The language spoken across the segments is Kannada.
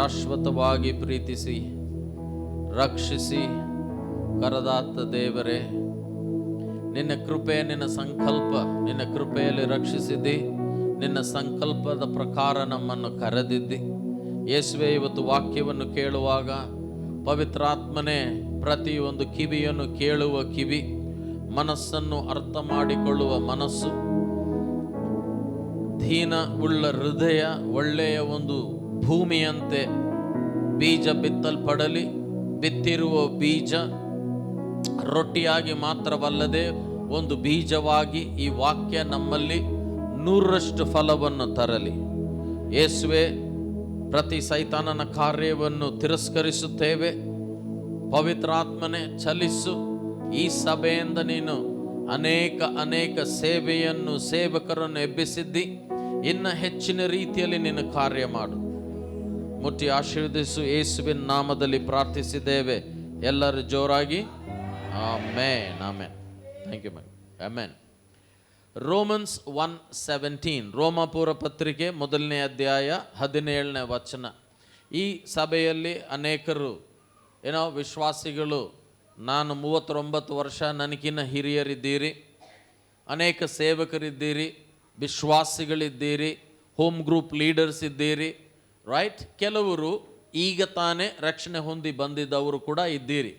ಶಾಶ್ವತವಾಗಿ ಪ್ರೀತಿಸಿ ರಕ್ಷಿಸಿ ಕರೆದಾತ ದೇವರೇ, ನಿನ್ನ ಕೃಪೆ, ನಿನ್ನ ಸಂಕಲ್ಪ, ನಿನ್ನ ಕೃಪೆಯಲ್ಲಿ ರಕ್ಷಿಸಿದ್ದಿ, ನಿನ್ನ ಸಂಕಲ್ಪದ ಪ್ರಕಾರ ನಮ್ಮನ್ನು ಕರೆದಿದ್ದಿ. ಯೇಸುವೆ, ಇವತ್ತು ವಾಕ್ಯವನ್ನು ಕೇಳುವಾಗ ಪವಿತ್ರಾತ್ಮನೇ ಪ್ರತಿಯೊಂದು ಕಿವಿಯನ್ನು ಕೇಳುವ ಕಿವಿ, ಮನಸ್ಸನ್ನು ಅರ್ಥ ಮಾಡಿಕೊಳ್ಳುವ ಮನಸ್ಸು, ದೀನ ಉಳ್ಳ ಹೃದಯ ಒಳ್ಳೆಯ ಒಂದು ಭೂಮಿಯಂತೆ ಬೀಜ ಬಿತ್ತಲ್ಪಡಲಿ. ಬಿತ್ತಿರುವ ಬೀಜ ರೊಟ್ಟಿಯಾಗಿ ಮಾತ್ರವಲ್ಲದೆ ಒಂದು ಬೀಜವಾಗಿ ಈ ವಾಕ್ಯ ನಮ್ಮಲ್ಲಿ 100ರಷ್ಟು ಫಲವನ್ನು ತರಲಿ. ಯೇಸುವೆ, ಪ್ರತಿ ಸೈತಾನನ ಕಾರ್ಯವನ್ನು ತಿರಸ್ಕರಿಸುತ್ತೇವೆ. ಪವಿತ್ರಾತ್ಮನೆ ಚಲಿಸು. ಈ ಸಭೆಯಿಂದ ನೀನು ಅನೇಕ ಸೇವೆಯನ್ನು, ಸೇವಕರನ್ನು ಎಬ್ಬಿಸಿದ್ದಿ. ಇನ್ನು ಹೆಚ್ಚಿನ ರೀತಿಯಲ್ಲಿ ನೀನು ಕಾರ್ಯ ಮಾಡು. ಮುಟ್ಟಿ ಆಶೀರ್ವದಿಸು. ಯೇಸುವಿನ ನಾಮದಲ್ಲಿ ಪ್ರಾರ್ಥಿಸಿದ್ದೇವೆ ಎಲ್ಲರೂ ಜೋರಾಗಿ amen, amen. Thank you ma'am. Amen. Romans 1:17, ರೋಮಾಪುರ ಪತ್ರಿಕೆ 1ನೇ ಅಧ್ಯಾಯ 17ನೇ ವಚನ. ಈ ಸಭೆಯಲ್ಲಿ ಅನೇಕರು ವಿಶ್ವಾಸಿಗಳು, ನಾನು 39 ವರ್ಷ, ನನಗಿನ್ನ ಹಿರಿಯರಿದ್ದೀರಿ, ಅನೇಕ ಸೇವಕರಿದ್ದೀರಿ, ವಿಶ್ವಾಸಿಗಳಿದ್ದೀರಿ, ಹೋಮ್ ಗ್ರೂಪ್ ಲೀಡರ್ಸ್ ಇದ್ದೀರಿ, ರೈಟ್? ಕೆಲವರು ಈಗ ತಾನೇ ರಕ್ಷಣೆ ಹೊಂದಿ ಬಂದಿದ್ದವರು ಕೂಡ ಇದ್ದೀರಿ.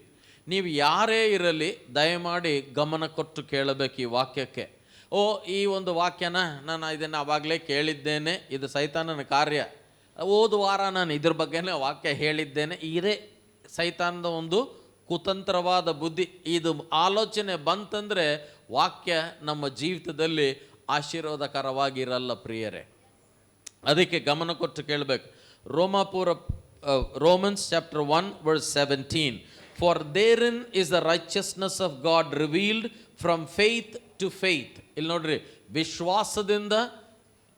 ನೀವು ಯಾರೇ ಇರಲಿ, ದಯಮಾಡಿ ಗಮನ ಕೊಟ್ಟು ಕೇಳಬೇಕು ಈ ವಾಕ್ಯಕ್ಕೆ. ಈ ಒಂದು ವಾಕ್ಯನ ನಾನು ಇದನ್ನು ಆವಾಗಲೇ ಕೇಳಿದ್ದೇನೆ, ಇದು ಸೈತಾನನ ಕಾರ್ಯ. ಹೋದ ವಾರ ನಾನು ಇದ್ರ ಬಗ್ಗೆನೇ ವಾಕ್ಯ ಹೇಳಿದ್ದೇನೆ. ಇದೇ ಸೈತಾನದ ಒಂದು ಕುತಂತ್ರವಾದ ಬುದ್ಧಿ. ಇದು ಆಲೋಚನೆ ಬಂತಂದರೆ ವಾಕ್ಯ ನಮ್ಮ ಜೀವಿತದಲ್ಲಿ ಆಶೀರ್ವಾದಕರವಾಗಿರಲ್ಲ ಪ್ರಿಯರೇ. ಅದಕ್ಕೆ ಗಮನ ಕೊಟ್ಟು ಕೇಳಬೇಕು. Romans chapter 1:17, for therein is the righteousness of God revealed from faith to faith. ಇಲ್ಲಿ ನೋಡ್ರಿ, ವಿಶ್ವಾಸದಿಂದ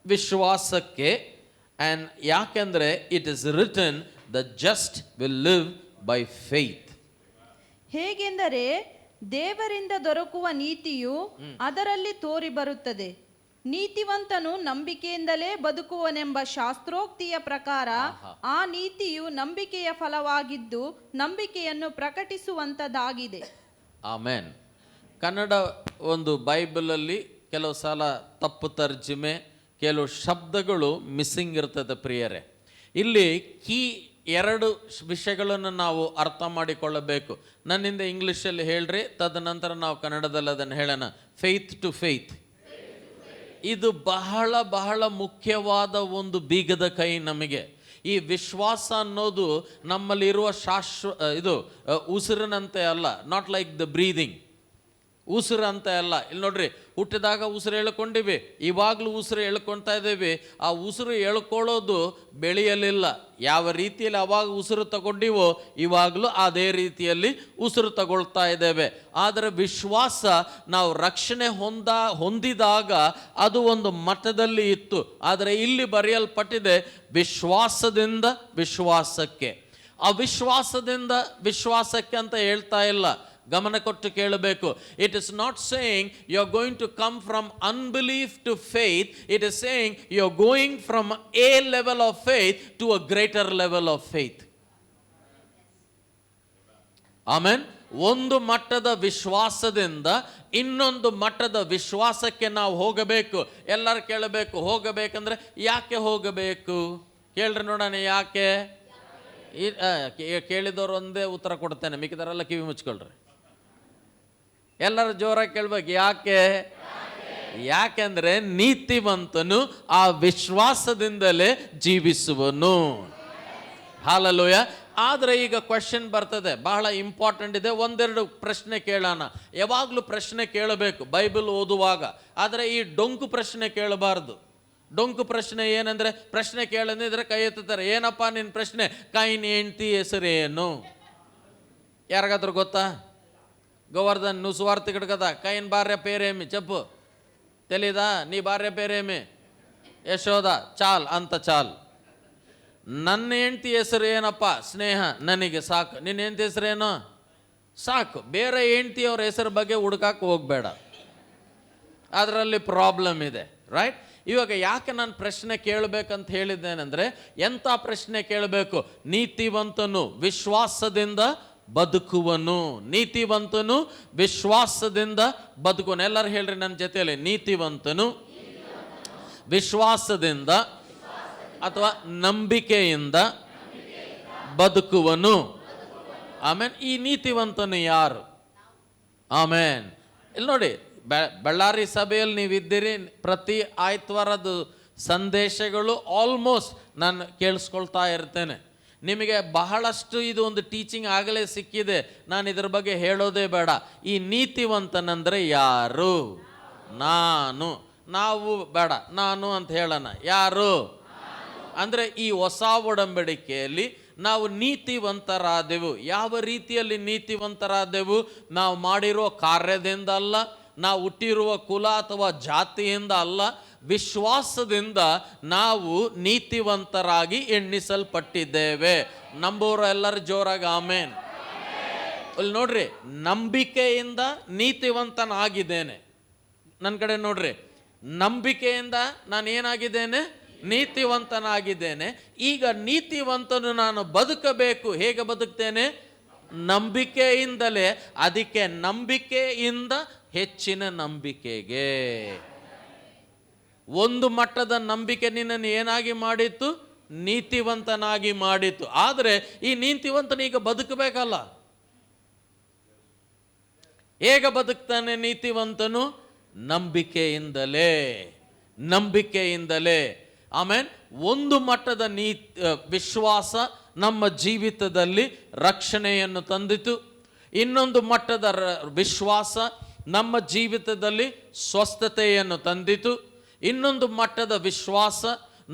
ವಿಶ್ವಾಸಕ್ಕೆ. ಆ್ಯಂಡ್ ಯಾಕೆಂದರೆ it is written, the just will live by faith. ಹೇಗೆಂದರೆ ದೇವರಿಂದ ದೊರಕುವ ನೀತಿಯು ಅದರಲ್ಲಿ ತೋರಿ ಬರುತ್ತದೆ. ನೀತಿವಂತನು ನಂಬಿಕೆಯಿಂದಲೇ ಬದುಕುವನೆಂಬ ಶಾಸ್ತ್ರೋಕ್ತಿಯ ಪ್ರಕಾರ ಆ ನೀತಿಯು ನಂಬಿಕೆಯ ಫಲವಾಗಿದ್ದು ನಂಬಿಕೆಯನ್ನು ಪ್ರಕಟಿಸುವಂತದ್ದಾಗಿದೆ. ಆಮೆನ್. ಕನ್ನಡ ಒಂದು ಬೈಬಲಲ್ಲಿ ಕೆಲವು ಸಲ ತಪ್ಪು ತರ್ಜಿಮೆ, ಕೆಲವು ಶಬ್ದಗಳು ಮಿಸ್ಸಿಂಗ್ ಇರ್ತದೆ ಪ್ರಿಯರೇ. ಇಲ್ಲಿ ಎರಡು ವಿಷಯಗಳನ್ನು ನಾವು ಅರ್ಥ ಮಾಡಿಕೊಳ್ಳಬೇಕು. ನನ್ನಿಂದ ಇಂಗ್ಲೀಷಲ್ಲಿ ಹೇಳ್ರಿ, ತದನಂತರ ನಾವು ಕನ್ನಡದಲ್ಲಿ ಅದನ್ನು ಹೇಳೋಣ. ಫೇತ್ ಟು ಫೇತ್, ಇದು ಬಹಳ ಬಹಳ ಮುಖ್ಯವಾದ ಒಂದು ಬೀಗದ ಕೈ ನಮಗೆ. ಈ ವಿಶ್ವಾಸ ಅನ್ನೋದು ನಮ್ಮಲ್ಲಿರುವ ಉಸಿರಿನಂತೆ ಅಲ್ಲ, ನಾಟ್ ಲೈಕ್ ದ ಬ್ರೀದಿಂಗ್. ಉಸಿರು ಅಂತ ಅಲ್ಲ. ಇಲ್ಲಿ ನೋಡ್ರಿ, ಹುಟ್ಟಿದಾಗ ಉಸಿರು ಎಳ್ಕೊಂಡಿವಿ, ಇವಾಗಲೂ ಉಸಿರು ಎಳ್ಕೊಳ್ತಾ ಇದ್ದೇವೆ. ಆ ಉಸಿರು ಎಳ್ಕೊಳ್ಳೋದು ಬೆಳೆಯಲಿಲ್ಲ. ಯಾವ ರೀತಿಯಲ್ಲಿ ಅವಾಗ ಉಸಿರು ತಗೊಂಡಿವೋ ಇವಾಗಲೂ ಅದೇ ರೀತಿಯಲ್ಲಿ ಉಸಿರು ತಗೊಳ್ತಾ ಇದ್ದೇವೆ. ಆದರೆ ವಿಶ್ವಾಸ, ನಾವು ರಕ್ಷಣೆ ಹೊಂದಿದಾಗ ಅದು ಒಂದು ಮಟ್ಟದಲ್ಲಿ ಇತ್ತು. ಆದರೆ ಇಲ್ಲಿ ಬರೆಯಲ್ಪಟ್ಟಿದೆ ವಿಶ್ವಾಸದಿಂದ ವಿಶ್ವಾಸಕ್ಕೆ. ಅವಿಶ್ವಾಸದಿಂದ ವಿಶ್ವಾಸಕ್ಕೆ ಅಂತ ಹೇಳ್ತಾ ಇಲ್ಲ. ಗಮನ ಕೊಟ್ಟು ಕೇಳಬೇಕು. It is not saying you are going to come from unbelief to faith. It is saying you are going from a level of faith to a greater level of faith. Amen. ಒಂದು ಮಟ್ಟದ ವಿಶ್ವಾಸದಿಂದ ಇನ್ನೊಂದು ಮಟ್ಟದ ವಿಶ್ವಾಸಕ್ಕೆ ನಾವು ಹೋಗಬೇಕು. ಎಲ್ಲರೂ ಕೇಳಬೇಕು, ಹೋಗಬೇಕಂದ್ರೆ ಯಾಕೆ ಹೋಗಬೇಕು? ಕೇಳ್ರಿ ನೋಡೋಣ, ಯಾಕೆ? ಕೇಳಿದವರು ಒಂದೇ ಉತ್ತರ ಕೊಡ್ತೇನೆ, ಮಿಕ್ಕಿದವರೆಲ್ಲ ಕಿವಿ ಮುಚ್ಕೊಳ್ರಿ. ಎಲ್ಲರೂ ಜೋರಾಗಿ ಕೇಳ್ಬೇಕು, ಯಾಕೆ? ಯಾಕೆಂದ್ರೆ ನೀತಿವಂತನು ಆ ವಿಶ್ವಾಸದಿಂದಲೇ ಜೀವಿಸುವನು. ಹಾಲೆಲೂಯ. ಆದರೆ ಈಗ ಕ್ವೆಶ್ಚನ್ ಬರ್ತದೆ, ಬಹಳ ಇಂಪಾರ್ಟೆಂಟ್ ಇದೆ. ಒಂದೆರಡು ಪ್ರಶ್ನೆ ಕೇಳೋಣ. ಯಾವಾಗಲೂ ಪ್ರಶ್ನೆ ಕೇಳಬೇಕು ಬೈಬಲ್ ಓದುವಾಗ. ಆದರೆ ಈ ಡೊಂಕು ಪ್ರಶ್ನೆ ಕೇಳಬಾರ್ದು. ಡೊಂಕು ಪ್ರಶ್ನೆ ಏನಂದ್ರೆ, ಪ್ರಶ್ನೆ ಕೇಳಂದಿದ್ರೆ ಕೈ ಎತ್ತುತ್ತಾರೆ. ಏನಪ್ಪ ನಿನ್ನ ಪ್ರಶ್ನೆ? ಕೈನ್ ಹೆಂಡ್ತಿ ಹೆಸರೇನು? ಯಾರಿಗಾದ್ರೂ ಗೊತ್ತಾ? ಗೋವರ್ಧನ್, ನೀವು ಸುವಾರ್ತೆ ಗಿಡಕದ ಕೈನ್ ಭಾರ್ಯ ಪೇರೇಮಿ ಚಪ್ಪು ತೆಲಿದ, ನೀ ಭಾರ್ಯ ಪೇರೇಮಿ ಯಶೋದ, ಚಾಲ್ ಅಂತ ಚಾಲ್. ನನ್ನ ಹೆಂಡ್ತಿ ಹೆಸರು ಏನಪ್ಪ? ಸ್ನೇಹ. ನನಗೆ ಸಾಕು. ನಿನ್ನ ಹೆಂಡ್ತಿ ಹೆಸರೇನು? ಸಾಕು. ಬೇರೆ ಹೆಂಡ್ತಿಯವ್ರ ಹೆಸರು ಬಗ್ಗೆ ಹುಡುಕಕ್ಕೆ ಹೋಗಬೇಡ, ಅದರಲ್ಲಿ ಪ್ರಾಬ್ಲಮ್ ಇದೆ. ರೈಟ್? ಇವಾಗ ಯಾಕೆ ನಾನು ಪ್ರಶ್ನೆ ಕೇಳಬೇಕಂತ ಹೇಳಿದ್ದೇನೆಂದ್ರೆ, ಎಂಥ ಪ್ರಶ್ನೆ ಕೇಳಬೇಕು? ನೀತಿವಂತನು ವಿಶ್ವಾಸದಿಂದ ಬದುಕುವನು. ನೀತಿವಂತನು ವಿಶ್ವಾಸದಿಂದ ಬದುಕುವನು. ಎಲ್ಲರೂ ಹೇಳ್ರಿ ನನ್ನ ಜೊತೆಯಲ್ಲಿ, ನೀತಿವಂತನು ವಿಶ್ವಾಸದಿಂದ ಅಥವಾ ನಂಬಿಕೆಯಿಂದ ಬದುಕುವನು. ಆಮೇನ್. ಈ ನೀತಿವಂತನು ಯಾರು? ಆಮೇನ್. ಇಲ್ಲಿ ನೋಡಿ, ಬಳ್ಳಾರಿ ಸಭೆಯಲ್ಲಿ ನೀವಿದ್ದೀರಿ, ಪ್ರತಿ ಆಯ್ತವಾರದ್ದು ಸಂದೇಶಗಳು ಆಲ್ಮೋಸ್ಟ್ ನಾನು ಕೇಳಿಸ್ಕೊಳ್ತಾ ಇರ್ತೇನೆ. ನಿಮಗೆ ಬಹಳಷ್ಟು ಇದು ಒಂದು ಟೀಚಿಂಗ್ ಆಗಲೇ ಸಿಕ್ಕಿದೆ, ನಾನು ಇದ್ರ ಬಗ್ಗೆ ಹೇಳೋದೇ ಬೇಡ. ಈ ನೀತಿವಂತನಂದ್ರೆ ಯಾರು? ನಾನು. ನಾವು ಬೇಡ, ನಾನು ಅಂತ ಹೇಳೋಣ. ಯಾರು ಅಂದರೆ ಈ ಹೊಸ ಒಡಂಬಡಿಕೆಯಲ್ಲಿ ನಾವು ನೀತಿವಂತರಾದೆವು. ಯಾವ ರೀತಿಯಲ್ಲಿ ನೀತಿವಂತರಾದೆವು? ನಾವು ಮಾಡಿರೋ ಕಾರ್ಯದಿಂದ ಅಲ್ಲ, ನಾವು ಹುಟ್ಟಿರುವ ಕುಲ ಅಥವಾ ಜಾತಿಯಿಂದ ಅಲ್ಲ, ವಿಶ್ವಾಸದಿಂದ ನಾವು ನೀತಿವಂತರಾಗಿ ಎಣ್ಣಿಸಲ್ಪಟ್ಟಿದ್ದೇವೆ. ನಂಬೋರು ಎಲ್ಲರೂ ಜೋರಾಗಿ ಆಮೇನ್. ಇಲ್ಲಿ ನೋಡ್ರಿ, ನಂಬಿಕೆಯಿಂದ ನೀತಿವಂತನಾಗಿದ್ದೇನೆ. ನನ್ನ ಕಡೆ ನೋಡ್ರಿ, ನಂಬಿಕೆಯಿಂದ ನಾನು ಏನಾಗಿದ್ದೇನೆ? ನೀತಿವಂತನಾಗಿದ್ದೇನೆ. ಈಗ ನೀತಿವಂತನು ನಾನು ಬದುಕಬೇಕು. ಹೇಗೆ ಬದುಕ್ತೇನೆ? ನಂಬಿಕೆಯಿಂದಲೇ. ಅದಕ್ಕೆ ನಂಬಿಕೆಯಿಂದ ಹೆಚ್ಚಿನ ನಂಬಿಕೆಗೆ. ಒಂದು ಮಟ್ಟದ ನಂಬಿಕೆ ನಿನ್ನನ್ನು ಏನಾಗಿ ಮಾಡಿತ್ತು? ನೀತಿವಂತನಾಗಿ ಮಾಡಿತ್ತು. ಆದರೆ ಈ ನೀತಿವಂತನ ಈಗ ಬದುಕಬೇಕಲ್ಲ. ಹೇಗೆ ಬದುಕ್ತಾನೆ ನೀತಿವಂತನು? ನಂಬಿಕೆಯಿಂದಲೇ. ನಂಬಿಕೆಯಿಂದಲೇ. ಆಮೇನ್. ಒಂದು ಮಟ್ಟದ ವಿಶ್ವಾಸ ನಮ್ಮ ಜೀವಿತದಲ್ಲಿ ರಕ್ಷಣೆಯನ್ನು ತಂದಿತು. ಇನ್ನೊಂದು ಮಟ್ಟದ ವಿಶ್ವಾಸ ನಮ್ಮ ಜೀವಿತದಲ್ಲಿ ಸ್ವಸ್ಥತೆಯನ್ನು ತಂದಿತು. ಇನ್ನೊಂದು ಮಟ್ಟದ ವಿಶ್ವಾಸ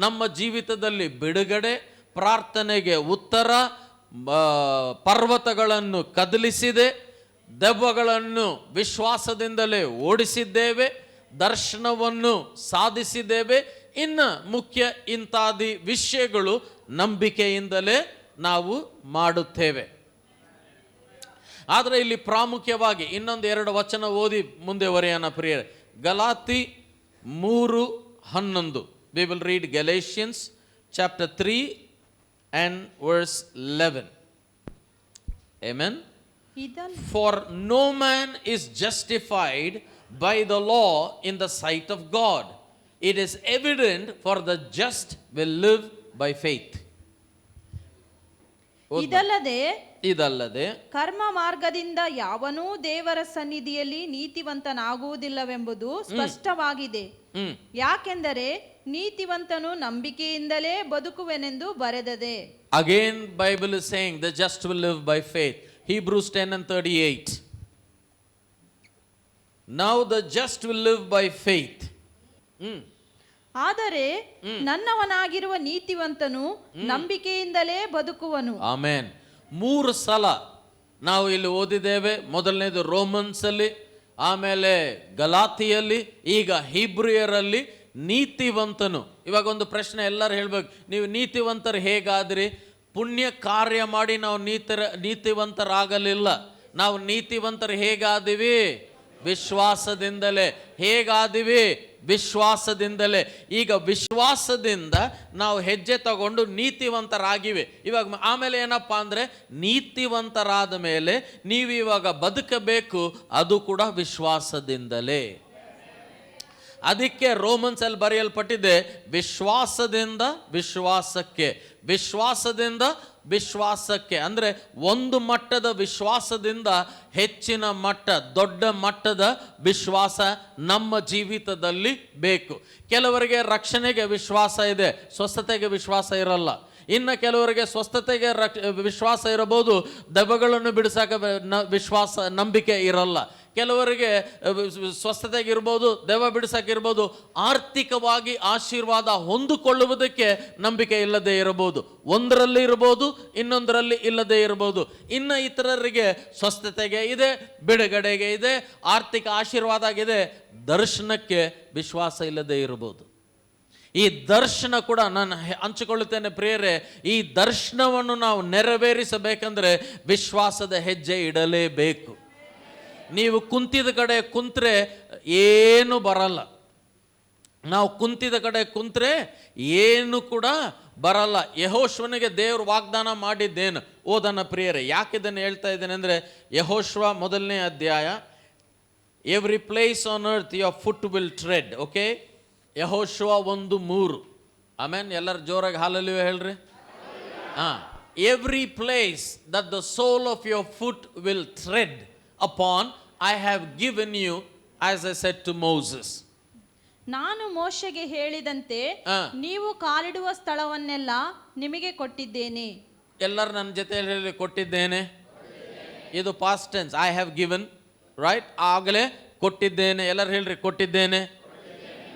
ನಮ್ಮ ಜೀವಿತದಲ್ಲಿ ಬಿಡುಗಡೆ, ಪ್ರಾರ್ಥನೆಗೆ ಉತ್ತರ, ಪರ್ವತಗಳನ್ನು ಕದಲಿಸಿದೆ, ದೆವ್ವಗಳನ್ನು ವಿಶ್ವಾಸದಿಂದಲೇ ಓಡಿಸಿದ್ದೇವೆ, ದರ್ಶನವನ್ನು ಸಾಧಿಸಿದ್ದೇವೆ. ಇನ್ನು ಮುಖ್ಯ ಇಂತಾದಿ ವಿಷಯಗಳು ನಂಬಿಕೆಯಿಂದಲೇ ನಾವು ಮಾಡುತ್ತೇವೆ. ಆದರೆ ಇಲ್ಲಿ ಪ್ರಾಮುಖ್ಯವಾಗಿ ಇನ್ನೊಂದು 2 ವಚನ ಓದಿ ಮುಂದೆ ವರೆಯೋಣ ಪ್ರಿಯರೇ. Galatians 3:11. We will read Galatians chapter 3 and verse 11. Amen. For no man is justified by the law in the sight of God. It is evident, for the just will live by faith. ಇದಲ್ಲದೆ ಕರ್ಮ ಮಾರ್ಗದಿಂದ ಯಾವನೂ ದೇವರ ಸನ್ನಿಧಿಯಲ್ಲಿ ನೀತಿವಂತನಾಗುವುದಿಲ್ಲವೆಂಬುದು ಸ್ಪಷ್ಟವಾಗಿದೆ. ಯಾಕೆಂದರೆ ನೀತಿವಂತನು ನಂಬಿಕೆಯಿಂದಲೇ ಬದುಕುವೆನೆಂದು ಬರೆದದೆ. Again Bible is saying the just will live by faith. Hebrews 10:38. Now the just will live by faith. ಆದರೆ ನನ್ನವನಾಗಿರುವ ನೀತಿವಂತನು ನಂಬಿಕೆಯಿಂದಲೇ ಬದುಕುವನು. ಆಮೇನ್. 3 ಸಲ ನಾವು ಇಲ್ಲಿ ಓದಿದ್ದೇವೆ. ಮೊದಲನೇದು ರೋಮನ್ಸ್ ಅಲ್ಲಿ, ಆಮೇಲೆ ಗಲಾತಿಯಲ್ಲಿ, ಈಗ ಹೀಬ್ರಿಯರಲ್ಲಿ. ನೀತಿವಂತನು. ಇವಾಗ ಒಂದು ಪ್ರಶ್ನೆ ಎಲ್ಲರೂ ಹೇಳ್ಬೇಕು, ನೀವು ನೀತಿವಂತರು ಹೇಗಾದ್ರಿ? ಪುಣ್ಯ ಕಾರ್ಯ ಮಾಡಿ ನಾವು ನೀತಿವಂತರಾಗಲಿಲ್ಲ. ನಾವು ನೀತಿವಂತರು ಹೇಗಾದಿವಿ? ವಿಶ್ವಾಸದಿಂದಲೇ. ಹೇಗಾದಿವಿ? ವಿಶ್ವಾಸದಿಂದಲೇ. ಈಗ ವಿಶ್ವಾಸದಿಂದ ನಾವು ಹೆಜ್ಜೆ ತಗೊಂಡು ನೀತಿವಂತರಾಗಿವೆ. ಇವಾಗ ಆಮೇಲೆ ಏನಪ್ಪ ಅಂದರೆ, ನೀತಿವಂತರಾದ ಮೇಲೆ ನೀವು ಇವಾಗ ಬದುಕಬೇಕು, ಅದು ಕೂಡ ವಿಶ್ವಾಸದಿಂದಲೇ. ಅದಕ್ಕೆ ರೋಮನ್ಸ್ ಅಲ್ಲಿ ಬರೆಯಲ್ಪಟ್ಟಿದೆ, ವಿಶ್ವಾಸದಿಂದ ವಿಶ್ವಾಸಕ್ಕೆ, ವಿಶ್ವಾಸದಿಂದ ವಿಶ್ವಾಸಕ್ಕೆ. ಅಂದರೆ ಒಂದು ಮಟ್ಟದ ವಿಶ್ವಾಸದಿಂದ ಹೆಚ್ಚಿನ ಮಟ್ಟ, ದೊಡ್ಡ ಮಟ್ಟದ ವಿಶ್ವಾಸ ನಮ್ಮ ಜೀವಿತದಲ್ಲಿ ಬೇಕು. ಕೆಲವರಿಗೆ ರಕ್ಷಣೆಗೆ ವಿಶ್ವಾಸ ಇದೆ, ಸ್ವಸ್ಥತೆಗೆ ವಿಶ್ವಾಸ ಇರಲ್ಲ. ಇನ್ನು ಕೆಲವರಿಗೆ ಸ್ವಸ್ಥತೆಗೆ ವಿಶ್ವಾಸ ಇರಬಹುದು, ದೆವ್ವಗಳನ್ನು ಬಿಡಿಸಕ್ಕೆ ವಿಶ್ವಾಸ, ನಂಬಿಕೆ ಇರಲ್ಲ. ಕೆಲವರಿಗೆ ಸ್ವಸ್ಥತೆಗಿರ್ಬೋದು, ದೆವ್ವ ಬಿಡಿಸಕ್ಕಿರ್ಬೋದು. ಆರ್ಥಿಕವಾಗಿ ಆಶೀರ್ವಾದ ಹೊಂದಿಕೊಳ್ಳುವುದಕ್ಕೆ ನಂಬಿಕೆ ಇಲ್ಲದೆ ಇರಬಹುದು. ಒಂದರಲ್ಲಿ ಇರ್ಬೋದು, ಇನ್ನೊಂದರಲ್ಲಿ ಇಲ್ಲದೆ ಇರಬಹುದು. ಇನ್ನು ಇತರರಿಗೆ ಸ್ವಸ್ಥತೆಗೆ ಇದೆ, ಬಿಡುಗಡೆಗೆ ಇದೆ, ಆರ್ಥಿಕ ಆಶೀರ್ವಾದ ಇದೆ, ದರ್ಶನಕ್ಕೆ ವಿಶ್ವಾಸ ಇಲ್ಲದೆ ಇರಬಹುದು. ಈ ದರ್ಶನ ಕೂಡ ನಾನು ಹಂಚಿಕೊಳ್ಳುತ್ತೇನೆ ಪ್ರಿಯರೇ. ಈ ದರ್ಶನವನ್ನು ನಾವು ನೆರವೇರಿಸಬೇಕಂದ್ರೆ ವಿಶ್ವಾಸದ ಹೆಜ್ಜೆ ಇಡಲೇಬೇಕು. ನೀವು ಕುಂತಿದ ಕಡೆ ಕುಂತ್ರೆ ಏನು ಬರಲ್ಲ. ನಾವು ಕುಂತಿದ ಕಡೆ ಕುಂತ್ರೆ ಏನು ಕೂಡ ಬರಲ್ಲ. ಯೆಹೋಶುವನಿಗೆ ದೇವರು ವಾಗ್ದಾನ ಮಾಡಿದ್ದೇನು? ಓದನ ಪ್ರಿಯರೇ, ಯಾಕೆ ಇದನ್ನು ಹೇಳ್ತಾ ಇದ್ದೇನೆ ಅಂದರೆ, ಯೆಹೋಶುವ 1ನೇ ಅಧ್ಯಾಯ, every place on earth your foot will tread. Okay, Yehoshua 1:3. Amen. ಎಲ್ಲರೂ ಜೋರಾಗಿ ಹಾಲೆಲೂಯಾ ಹೇಳ್ರಿ. Every place that the sole of your foot will tread upon I have given you as I said to Moses. ನಾನು ಮೋಶೆಗೆ ಹೇಳಿದಂತೆ ನೀವು ಕಾಲಿಡುವ ಸ್ಥಳವನ್ನೆಲ್ಲ ನಿಮಗೆ ಕೊಟ್ಟಿದ್ದೇನೆ. ಎಲ್ಲರೂ ನನ್ನ ಜೊತೆ ಹೇಳಿ ಕೊಟ್ಟಿದ್ದೇನೆ. ಇದು past tense. I have given, right? ಆಗಲೇ ಕೊಟ್ಟಿದ್ದೇನೆ. ಎಲ್ಲರೂ ಹೇಳ್ರಿ ಕೊಟ್ಟಿದ್ದೇನೆ.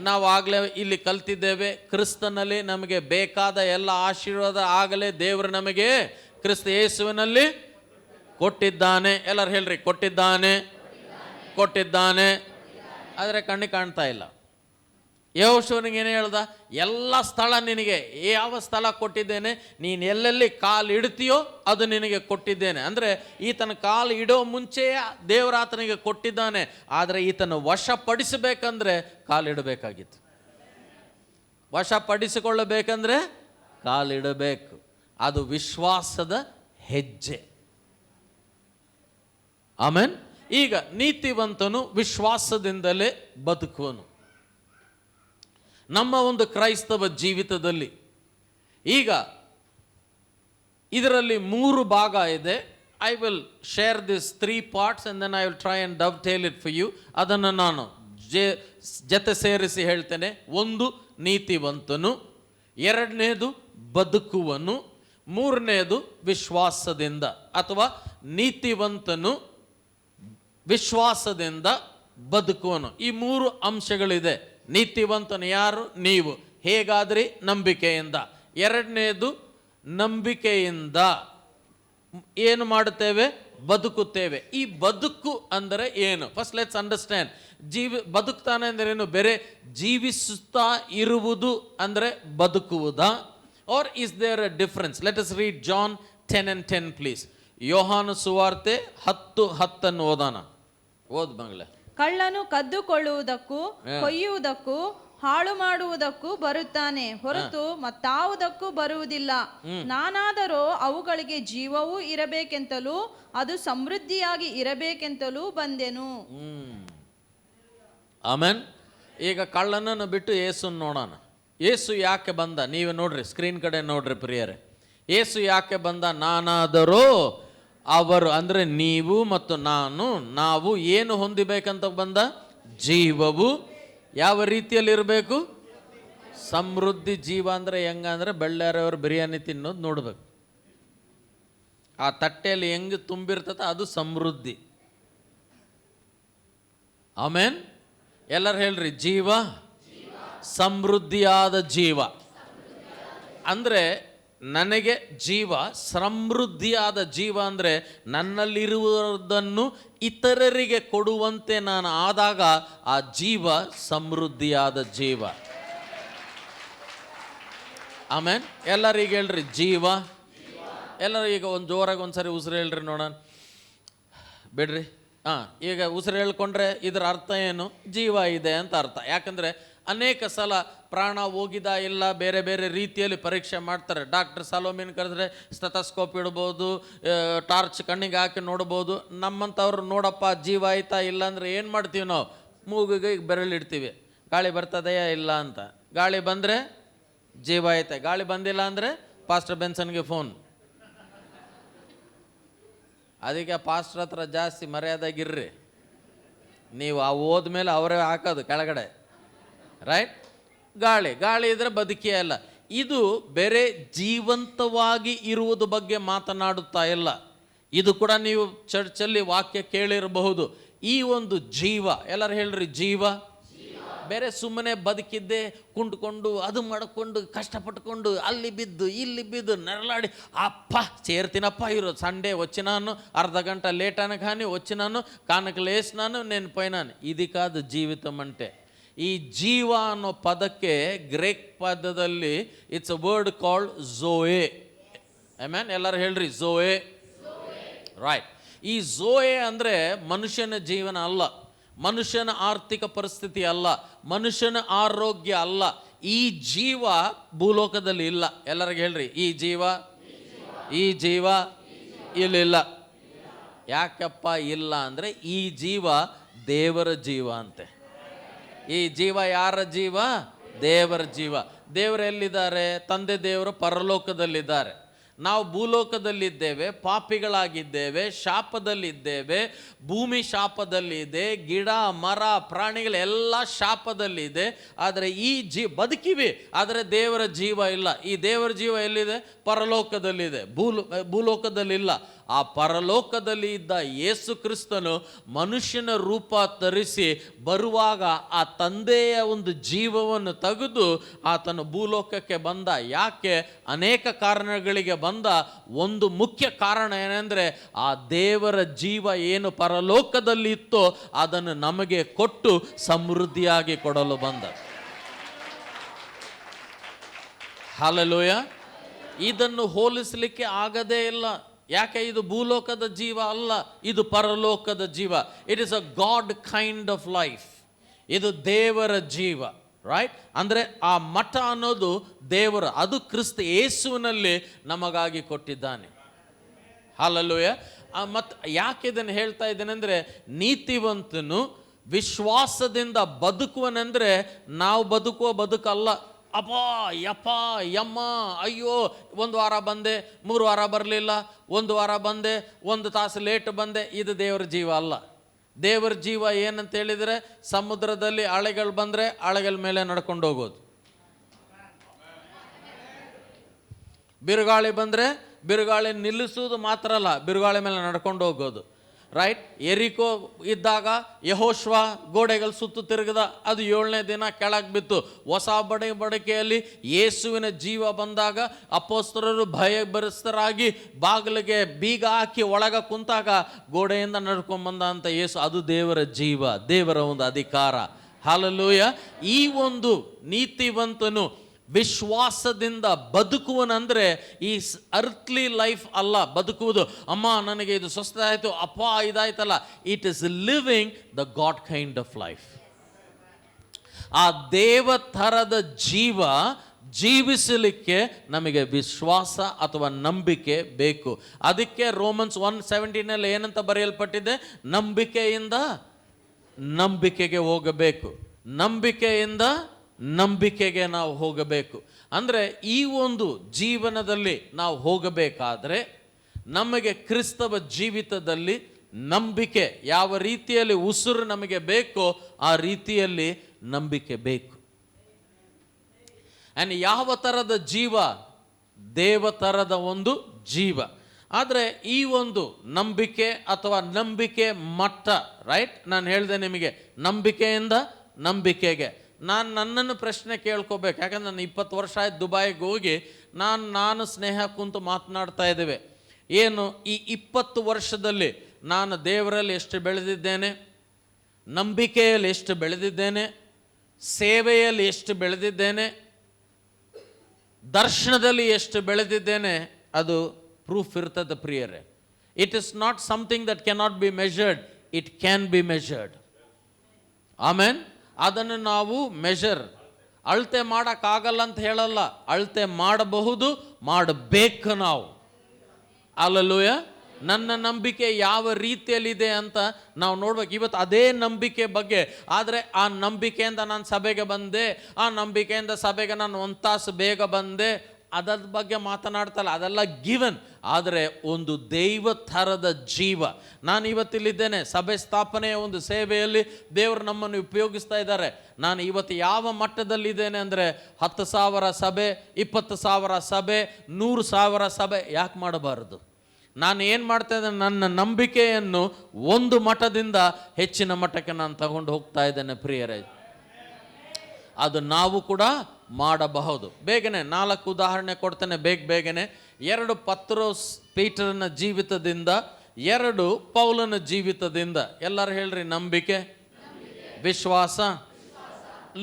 ನಾವು ಆಗಲೇ ಇಲ್ಲಿ ಕಲ್ತಿದ್ದೇವೆ, ಕ್ರಿಸ್ತನಲ್ಲಿ ನಮಗೆ ಬೇಕಾದ ಎಲ್ಲ ಆಶೀರ್ವಾದ ಆಗಲೇ ದೇವರು ನಮಗೆ ಕ್ರಿಸ್ತ ಯೇಸುವಿನಲ್ಲಿ ಕೊಟ್ಟಿದ್ದಾನೆ. ಎಲ್ಲರೂ ಹೇಳ್ರಿ ಕೊಟ್ಟಿದ್ದಾನೆ, ಕೊಟ್ಟಿದ್ದಾನೆ. ಆದರೆ ಕಣ್ಣಿಗೆ ಕಾಣ್ತಾ ಇಲ್ಲ. ಯೆಹೋಶುವನಿಗೆ ಏನು ಹೇಳ್ದ? ಎಲ್ಲ ಸ್ಥಳ ನಿನಗೆ, ಯಾವ ಸ್ಥಳ ಕೊಟ್ಟಿದ್ದೇನೆ, ನೀನು ಎಲ್ಲೆಲ್ಲಿ ಕಾಲು ಇಡ್ತೀಯೋ ಅದು ನಿನಗೆ ಕೊಟ್ಟಿದ್ದೇನೆ. ಅಂದರೆ ಈತನ ಕಾಲು ಇಡೋ ಮುಂಚೆಯೇ ದೇವರ ಆತನಿಗೆ ಕೊಟ್ಟಿದ್ದಾನೆ. ಆದರೆ ಈತನ ವಶಪಡಿಸಬೇಕಂದ್ರೆ ಕಾಲಿಡಬೇಕಾಗಿತ್ತು. ವಶಪಡಿಸಿಕೊಳ್ಳಬೇಕಂದ್ರೆ ಕಾಲಿಡಬೇಕು. ಅದು ವಿಶ್ವಾಸದ ಹೆಜ್ಜೆ. ಆಮೇನ್. ಈಗ ನೀತಿವಂತನು ವಿಶ್ವಾಸದಿಂದಲೇ ಬದುಕುವನು. ನಮ್ಮ ಒಂದು ಕ್ರೈಸ್ತವ ಜೀವಿತದಲ್ಲಿ ಈಗ ಇದರಲ್ಲಿ 3 ಭಾಗ ಇದೆ. I will share this 3 parts and then I will try and dovetail it for you. ಅದನ್ನು ನಾನು ಜೊತೆ ಸೇರಿಸಿ ಹೇಳ್ತೇನೆ. 1 ನೀತಿವಂತನು, 2ನೇದು ಬದುಕುವನು, 3ನೇದು ವಿಶ್ವಾಸದಿಂದ. ಅಥವಾ ನೀತಿವಂತನು ವಿಶ್ವಾಸದಿಂದ ಬದುಕುವನು. ಈ 3 ಅಂಶಗಳಿದೆ. ನೀತಿವಂತನು ಯಾರು? ನೀವು. ಹೇಗಾದ್ರಿ? ನಂಬಿಕೆಯಿಂದ. 2ನೇದು ನಂಬಿಕೆಯಿಂದ ಏನು ಮಾಡುತ್ತೇವೆ? ಬದುಕುತ್ತೇವೆ. ಈ ಬದುಕು ಅಂದರೆ ಏನು? First let's understand. ಬದುಕ್ತಾನೆ ಅಂದರೆ ಏನು? ಬೇರೆ ಜೀವಿಸುತ್ತಾ ಇರುವುದು ಅಂದರೆ ಬದುಕುವುದಾ? Or is there a difference? Let us read John 10:10 please. Yohana ಸುವಾರ್ತೆ 10:10 ಓದಾನ. ಓದ್ ಬಂಗ್ಲೆ. ಕಳ್ಳನು ಕದ್ದುಕೊಳ್ಳುವುದಕ್ಕೂ ಕೊಯ್ಯುವುದಕ್ಕೂ ಹಾಳು ಮಾಡುವುದಕ್ಕೂ ಬರುತ್ತಾನೆ, ಹೊರತು ಮತ್ತಾವುದಕ್ಕೂ ಬರುವುದಿಲ್ಲ. ನಾನಾದರೋ ಅವುಗಳಿಗೆ ಜೀವವೂ ಇರಬೇಕೆಂತಲೂ ಅದು ಸಮೃದ್ಧಿಯಾಗಿ ಇರಬೇಕೆಂತಲೂ ಬಂದೆನು. ಆಮೆನ್. ಈಗ ಕಳ್ಳನನ್ನು ಬಿಟ್ಟು ಯೇಸುನ್ ನೋಡೋಣ. ಯೇಸು ಯಾಕೆ ಬಂದ? ನೀವು ನೋಡ್ರಿ, ಸ್ಕ್ರೀನ್ ಕಡೆ ನೋಡ್ರಿ ಪ್ರಿಯರೇ. ಯೇಸು ಯಾಕೆ ಬಂದ? ನಾನಾದರೋ ಅವರು ಅಂದರೆ ನೀವು ಮತ್ತು ನಾವು ಏನು ಹೊಂದಿಬೇಕಂತ ಬಂದ? ಜೀವವು. ಯಾವ ರೀತಿಯಲ್ಲಿ ಇರಬೇಕು? ಸಮೃದ್ಧಿ. ಜೀವ ಅಂದರೆ ಹೆಂಗಂದ್ರೆ ಬೆಳ್ಳಾರವ್ರು ಬಿರಿಯಾನಿ ತಿನ್ನೋದು ನೋಡ್ಬೇಕು. ಆ ತಟ್ಟೆಯಲ್ಲಿ ಹೆಂಗೆ ತುಂಬಿರ್ತದೆ ಅದು ಸಮೃದ್ಧಿ. ಆಮೇನ್. ಎಲ್ಲರೂ ಹೇಳ್ರಿ ಜೀವ, ಸಮೃದ್ಧಿಯಾದ ಜೀವ. ಅಂದರೆ ನನಗೆ ಜೀವ, ಸಮೃದ್ಧಿಯಾದ ಜೀವ ಅಂದರೆ ನನ್ನಲ್ಲಿರುವುದನ್ನು ಇತರರಿಗೆ ಕೊಡುವಂತೆ ನಾನು ಆದಾಗ ಆ ಜೀವ ಸಮೃದ್ಧಿಯಾದ ಜೀವ. ಆಮೇನ್. ಎಲ್ಲರಿಗೆ ಹೇಳ್ರಿ ಜೀವ. ಎಲ್ಲರೂ ಈಗ ಒಂದು ಜೋರಾಗಿ ಒಂದ್ಸರಿ ಉಸಿರು ಹೇಳ್ರಿ ನೋಡೋಣ. ಬಿಡ್ರಿ. ಈಗ ಉಸಿರು ಹೇಳ್ಕೊಂಡ್ರೆ ಇದರ ಅರ್ಥ ಏನು? ಜೀವ ಇದೆ ಅಂತ ಅರ್ಥ. ಯಾಕಂದರೆ ಅನೇಕ ಸಲ ಪ್ರಾಣ ಹೋಗಿದ ಇಲ್ಲ, ಬೇರೆ ಬೇರೆ ರೀತಿಯಲ್ಲಿ ಪರೀಕ್ಷೆ ಮಾಡ್ತಾರೆ. ಡಾಕ್ಟರ್ ಸಲೋಮಿನ್ ಕರೆದ್ರೆ ಸ್ಟೆಥೋಸ್ಕೋಪ್ ಇಡ್ಬೋದು, ಟಾರ್ಚ್ ಕಣ್ಣಿಗೆ ಹಾಕಿ ನೋಡ್ಬೋದು. ನಮ್ಮಂಥವ್ರು ನೋಡಪ್ಪ ಜೀವ ಆಯ್ತಾ ಇಲ್ಲ ಅಂದರೆ ಏನು ಮಾಡ್ತೀವಿ ನಾವು? ಮೂಗಿಗೆ ಬೆರಳಿಡ್ತೀವಿ, ಗಾಳಿ ಬರ್ತದೆಯಾ ಇಲ್ಲ ಅಂತ. ಗಾಳಿ ಬಂದರೆ ಜೀವ ಐತೆ, ಗಾಳಿ ಬಂದಿಲ್ಲ ಅಂದರೆ ಪಾಸ್ಟರ್ ಬೆನ್ಸನ್ಗೆ ಫೋನ್. ಅದಕ್ಕೆ ಪಾಸ್ಟರ್ ಹತ್ರ ಜಾಸ್ತಿ ಮರ್ಯಾದಾಗಿರ್ರಿ. ನೀವು ಆ ಹೋದ್ಮೇಲೆ ಅವರೇ ಹಾಕೋದು ಕೆಳಗಡೆ, ರೈಟ್? ಗಾಳಿ ಇದ್ರೆ ಬದುಕೇ ಅಲ್ಲ. ಇದು ಬೇರೆ ಜೀವಂತವಾಗಿ ಇರುವುದು ಬಗ್ಗೆ ಮಾತನಾಡುತ್ತಾ ಇಲ್ಲ. ಇದು ಕೂಡ ನೀವು ಚರ್ಚಲ್ಲಿ ವಾಕ್ಯ ಕೇಳಿರಬಹುದು. ಈ ಒಂದು ಜೀವ, ಎಲ್ಲರೂ ಹೇಳ್ರಿ ಜೀವ. ಬೇರೆ ಸುಮ್ಮನೆ ಬದುಕಿದ್ದೆ ಕುಂಡ್ಕೊಂಡು ಅದು ಮಾಡಿಕೊಂಡು ಕಷ್ಟಪಟ್ಕೊಂಡು ಅಲ್ಲಿ ಬಿದ್ದು ಇಲ್ಲಿ ಬಿದ್ದು ನೆರಳಾಡಿ ಅಪ್ಪ చేరుతినప్ప ఈరోజు సండే వచ్చినాను, అర్ధ గంట లేట్ అనగానే వచ్చినాను, కానకు లేసినాను, నేను పోయినాను. ఇది కాదు జీవితం అంటే. ఈ జీవ ಅನ್ನೋ ಪದಕ್ಕೆ ಗ್ರೀಕ್ ಪದದಲ್ಲಿ it's a word called zoe. Amen. ಎಲ್ಲರೂ ಹೇಳ್ರಿ ಝೋಯೆ. ರೈಟ್. ಈ ಝೋಯೆ ಅಂದರೆ ಮನುಷ್ಯನ ಜೀವನ ಅಲ್ಲ. ಮನುಷ್ಯನ ಆರ್ಥಿಕ ಪರಿಸ್ಥಿತಿ ಅಲ್ಲ, ಮನುಷ್ಯನ ಆರೋಗ್ಯ ಅಲ್ಲ. ಈ ಜೀವ ಭೂಲೋಕದಲ್ಲಿ ಇಲ್ಲ. ಎಲ್ಲರಿಗೆ ಹೇಳ್ರಿ, ಈ ಜೀವ ಇಲ್ಲಿಲ್ಲ. ಯಾಕಪ್ಪ ಇಲ್ಲ ಅಂದರೆ ಈ ಜೀವ ದೇವರ ಜೀವ ಅಂತೆ. ಈ ಜೀವ ಯಾರ ಜೀವ? ದೇವರ ಜೀವ. ದೇವರು ಎಲ್ಲಿದ್ದಾರೆ? ತಂದೆ ದೇವರು ಪರಲೋಕದಲ್ಲಿದ್ದಾರೆ. ನಾವು ಭೂಲೋಕದಲ್ಲಿದ್ದೇವೆ, ಪಾಪಿಗಳಾಗಿದ್ದೇವೆ, ಶಾಪದಲ್ಲಿದ್ದೇವೆ. ಭೂಮಿ ಶಾಪದಲ್ಲಿದೆ, ಗಿಡ ಮರ ಪ್ರಾಣಿಗಳೆಲ್ಲ ಶಾಪದಲ್ಲಿದೆ. ಆದರೆ ಈ ಬದುಕಿವಿ, ಆದರೆ ದೇವರ ಜೀವ ಇಲ್ಲ. ಈ ದೇವರ ಜೀವ ಎಲ್ಲಿದೆ? ಪರಲೋಕದಲ್ಲಿದೆ, ಭೂಲೋಕದಲ್ಲಿಲ್ಲ. ಆ ಪರಲೋಕದಲ್ಲಿ ಇದ್ದ ಯೇಸು ಕ್ರಿಸ್ತನು ಮನುಷ್ಯನ ರೂಪ ಧರಿಸಿ ಬರುವಾಗ ಆ ತಂದೆಯ ಒಂದು ಜೀವವನ್ನು ತೆಗೆದು ಆತನು ಭೂಲೋಕಕ್ಕೆ ಬಂದ. ಯಾಕೆ? ಅನೇಕ ಕಾರಣಗಳಿಗೆ ಬಂದ. ಒಂದು ಮುಖ್ಯ ಕಾರಣ ಏನೆಂದರೆ ಆ ದೇವರ ಜೀವ ಏನು ಪರಲೋಕದಲ್ಲಿ ಇತ್ತೋ ಅದನ್ನು ನಮಗೆ ಕೊಟ್ಟು ಸಮೃದ್ಧಿಯಾಗಿ ಕೊಡಲು ಬಂದ. ಹಲ್ಲೆಲೂಯಾ. ಇದನ್ನು ಹೋಲಿಸಲಿಕ್ಕೆ ಆಗದೇ ಇಲ್ಲ. ಯಾಕೆ? ಇದು ಭೂಲೋಕದ ಜೀವ ಅಲ್ಲ, ಇದು ಪರಲೋಕದ ಜೀವ. It is a god kind of life. ಇದು ದೇವರ ಜೀವ, ರೈಟ್? ಅಂದರೆ ಆ ಮಠ ಅನ್ನೋದು ದೇವರ, ಅದು ಕ್ರಿಸ್ತ ಯೇಸುವಿನಲ್ಲಿ ನಮಗಾಗಿ ಕೊಟ್ಟಿದ್ದಾನೆ. ಹಲ್ಲೆಲೂಯಾ. ಮತ್ತು ಯಾಕೆ ಇದನ್ನು ಹೇಳ್ತಾ ಇದ್ದೇನೆ ಅಂದರೆ, ನೀತಿವಂತನು ವಿಶ್ವಾಸದಿಂದ ಬದುಕುವನೆಂದರೆ ನಾವು ಬದುಕುವ ಬದುಕಲ್ಲ. ಅಪ್ಪ ಯಪ್ಪ ಯಮ್ಮ ಅಯ್ಯೋ, 1 ವಾರ ಬಂದೆ, 3 ವಾರ ಬರಲಿಲ್ಲ, 1 ವಾರ ಬಂದೆ, 1 ತಾಸು ಲೇಟ್ ಬಂದೆ. ಇದು ದೇವರ ಜೀವ ಅಲ್ಲ. ದೇವರ ಜೀವ ಏನಂತ ಹೇಳಿದರೆ, ಸಮುದ್ರದಲ್ಲಿ ಅಲೆಗಳು ಬಂದರೆ ಅಲೆಗಳ ಮೇಲೆ ನಡ್ಕೊಂಡು ಹೋಗೋದು, ಬಿರುಗಾಳಿ ಬಂದರೆ ಬಿರುಗಾಳಿ ನಿಲ್ಲಿಸೋದು ಮಾತ್ರ ಅಲ್ಲ, ಬಿರುಗಾಳಿ ಮೇಲೆ ನಡ್ಕೊಂಡು ಹೋಗೋದು, ರೈಟ್? ಎರಿಕೋ ಇದ್ದಾಗ ಯೆಹೋಶುವ ಗೋಡೆಗಳು ಸುತ್ತು ತಿರುಗದ, ಅದು 7ನೇ ದಿನ ಕೆಳಗೆ ಬಿತ್ತು. ಹೊಸ ಬಡಕೆಯಲ್ಲಿ ಯೇಸುವಿನ ಜೀವ ಬಂದಾಗ ಅಪೊಸ್ತಲರು ಭಯಭರಿತರಾಗಿ ಬಾಗಿಲಿಗೆ ಬೀಗ ಹಾಕಿ ಒಳಗೆ ಕುಂತಾಗ ಗೋಡೆಯಿಂದ ನಡ್ಕೊಂಡ್ಬಂದ ಅಂತ ಯೇಸು. ಅದು ದೇವರ ಜೀವ, ದೇವರ ಒಂದು ಅಧಿಕಾರ. ಹಲ್ಲೆಲೂಯಾ. ಈ ಒಂದು ನೀತಿವಂತನು ವಿಶ್ವಾಸದಿಂದ ಬದುಕುವನಂದರೆ ಈ ಅರ್ಥ್ಲಿ ಲೈಫ್ ಅಲ್ಲ ಬದುಕುವುದು. ಅಮ್ಮ ನನಗೆ ಇದು ಸ್ವಸ್ಥ ಆಯಿತು, ಅಪ್ಪ ಇದಾಯ್ತಲ್ಲ. It is living the God kind of life. ಆ ದೇವ ಥರದ ಜೀವ ಜೀವಿಸಲಿಕ್ಕೆ ನಮಗೆ ವಿಶ್ವಾಸ ಅಥವಾ ನಂಬಿಕೆ ಬೇಕು. ಅದಕ್ಕೆ ರೋಮನ್ಸ್ 1:17 ಏನಂತ ಬರೆಯಲ್ಪಟ್ಟಿದೆ? ನಂಬಿಕೆಯಿಂದ ನಂಬಿಕೆಗೆ ಹೋಗಬೇಕು, ನಂಬಿಕೆಯಿಂದ ನಂಬಿಕೆಗೆ ನಾವು ಹೋಗಬೇಕು. ಅಂದರೆ ಈ ಒಂದು ಜೀವನದಲ್ಲಿ ನಾವು ಹೋಗಬೇಕಾದ್ರೆ ನಮಗೆ ಕ್ರಿಸ್ತವ ಜೀವಿತದಲ್ಲಿ ನಂಬಿಕೆ ಯಾವ ರೀತಿಯಲ್ಲಿ ಉಸಿರು ನಮಗೆ ಬೇಕೋ ಆ ರೀತಿಯಲ್ಲಿ ನಂಬಿಕೆ ಬೇಕು. ಆ್ಯಂಡ್ ಯಾವ ಥರದ ಜೀವ? ದೇವತರದ ಒಂದು ಜೀವ. ಆದರೆ ಈ ಒಂದು ನಂಬಿಕೆ ಅಥವಾ ನಂಬಿಕೆ ಮಟ್ಟ, ರೈಟ್? ನಾನು ಹೇಳಿದೆ ನಿಮಗೆ, ನಂಬಿಕೆಯಿಂದ ನಂಬಿಕೆಗೆ. ನನ್ನನ್ನು ಪ್ರಶ್ನೆ ಕೇಳ್ಕೋಬೇಕು. ಯಾಕಂದ್ರೆ ನಾನು 20 ವರ್ಷ ಆಯ್ತು ದುಬೈಗೆ ಹೋಗಿ. ನಾನು ಸ್ನೇಹ ಕುಂತು ಮಾತನಾಡ್ತಾ ಇದ್ದೇವೆ. ಏನು ಈ 20 ವರ್ಷದಲ್ಲಿ ನಾನು ದೇವರಲ್ಲಿ ಎಷ್ಟು ಬೆಳೆದಿದ್ದೇನೆ, ನಂಬಿಕೆಯಲ್ಲಿ ಎಷ್ಟು ಬೆಳೆದಿದ್ದೇನೆ, ಸೇವೆಯಲ್ಲಿ ಎಷ್ಟು ಬೆಳೆದಿದ್ದೇನೆ, ದರ್ಶನದಲ್ಲಿ ಎಷ್ಟು ಬೆಳೆದಿದ್ದೇನೆ, ಅದು ಪ್ರೂಫ್ ಇರ್ತದೆ ಪ್ರಿಯರೇ. It is not something that cannot be measured, it can be measured. Amen. ಅದನ್ನು ನಾವು ಅಳತೆ ಮಾಡೋಕ್ಕಾಗಲ್ಲ ಅಂತ ಹೇಳಲ್ಲ, ಅಳತೆ ಮಾಡಬಹುದು, ಮಾಡಬೇಕು ನಾವು. ಹಲ್ಲೆಲೂಯಾ. ನನ್ನ ನಂಬಿಕೆ ಯಾವ ರೀತಿಯಲ್ಲಿದೆ ಅಂತ ನಾವು ನೋಡ್ಬೇಕು. ಇವತ್ತು ಅದೇ ನಂಬಿಕೆ ಬಗ್ಗೆ. ಆದರೆ ಆ ನಂಬಿಕೆಯಿಂದ ನಾನು ಸಭೆಗೆ ಬಂದೆ, ಆ ನಂಬಿಕೆಯಿಂದ ಸಭೆಗೆ ನಾನು 1 ತಾಸು ಬೇಗ ಬಂದೆ, ಅದರ ಬಗ್ಗೆ ಮಾತನಾಡ್ತಲ್ಲ, ಅದೆಲ್ಲ ಗಿವನ್. ಆದರೆ ಒಂದು ದೈವ ಥರದ ಜೀವ. ನಾನು ಇವತ್ತಿಲ್ಲಿದ್ದೇನೆ, ಸಭೆ ಸ್ಥಾಪನೆಯ ಒಂದು ಸೇವೆಯಲ್ಲಿ ದೇವರು ನಮ್ಮನ್ನು ಉಪಯೋಗಿಸ್ತಾ ಇದ್ದಾರೆ. ನಾನು ಇವತ್ತು ಯಾವ ಮಟ್ಟದಲ್ಲಿದ್ದೇನೆ ಅಂದರೆ 10,000 ಸಭೆ, 20,000 ಸಭೆ, 100,000 ಸಭೆ ಯಾಕೆ ಮಾಡಬಾರದು? ನಾನು ಏನು ಮಾಡ್ತಾ ಇದ್ದೇನೆ? ನನ್ನ ನಂಬಿಕೆಯನ್ನು ಒಂದು ಮಠದಿಂದ ಹೆಚ್ಚಿನ ಮಟ್ಟಕ್ಕೆ ನಾನು ತಗೊಂಡು ಹೋಗ್ತಾ ಇದ್ದೇನೆ ಪ್ರಿಯರೇ. ಅದು ನಾವು ಕೂಡ ಮಾಡಬಹುದು. ಬೇಗನೆ 4 ಉದಾಹರಣೆ ಕೊಡ್ತೇನೆ ಬೇಗನೆ. 2 ಪತ್ರೋಸ್ ಪೀಟರನ ಜೀವಿತದಿಂದ, 2 ಪೌಲನ ಜೀವಿತದಿಂದ. ಎಲ್ಲರೂ ಹೇಳ್ರಿ, ನಂಬಿಕೆ, ವಿಶ್ವಾಸ.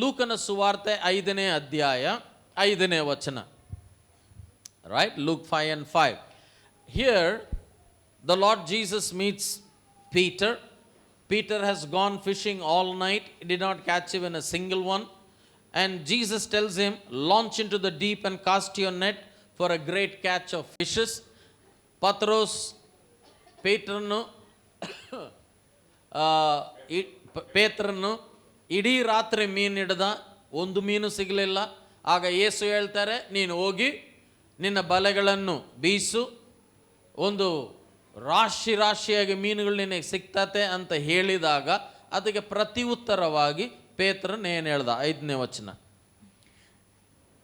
ಲೂಕನ ಸುವಾರ್ತೆ 5ನೇ ಅಧ್ಯಾಯ 5ನೇ ವಚನ, right? Luke 5:5. Here the Lord Jesus meets Peter Peter has gone fishing all night, he did not catch even a single one. And Jesus tells him, launch into the deep and cast your net for a great catch of fishes. ಪೇತ್ರನು ಇಡೀ ರಾತ್ರಿ ಮೀನು ಹಿಡ್ದ, ಒಂದು ಮೀನು ಸಿಗಲಿಲ್ಲ. ಆಗ ಯೇಸು ಹೇಳ್ತಾರೆ, ನೀನು ಹೋಗಿ ನಿನ್ನ ಬಲೆಗಳನ್ನು ಬೀಸು, ಒಂದು ರಾಶಿಯಾಗಿ ಮೀನುಗಳು ನಿನಗೆ ಸಿಗ್ತತೆ ಅಂತ ಹೇಳಿದಾಗ ಅದಕ್ಕೆ ಪ್ರತಿ ಉತ್ತರವಾಗಿ ಪೇತ್ರನು ಏನು ಹೇಳ್ದ? 5ನೇ ವಚನ.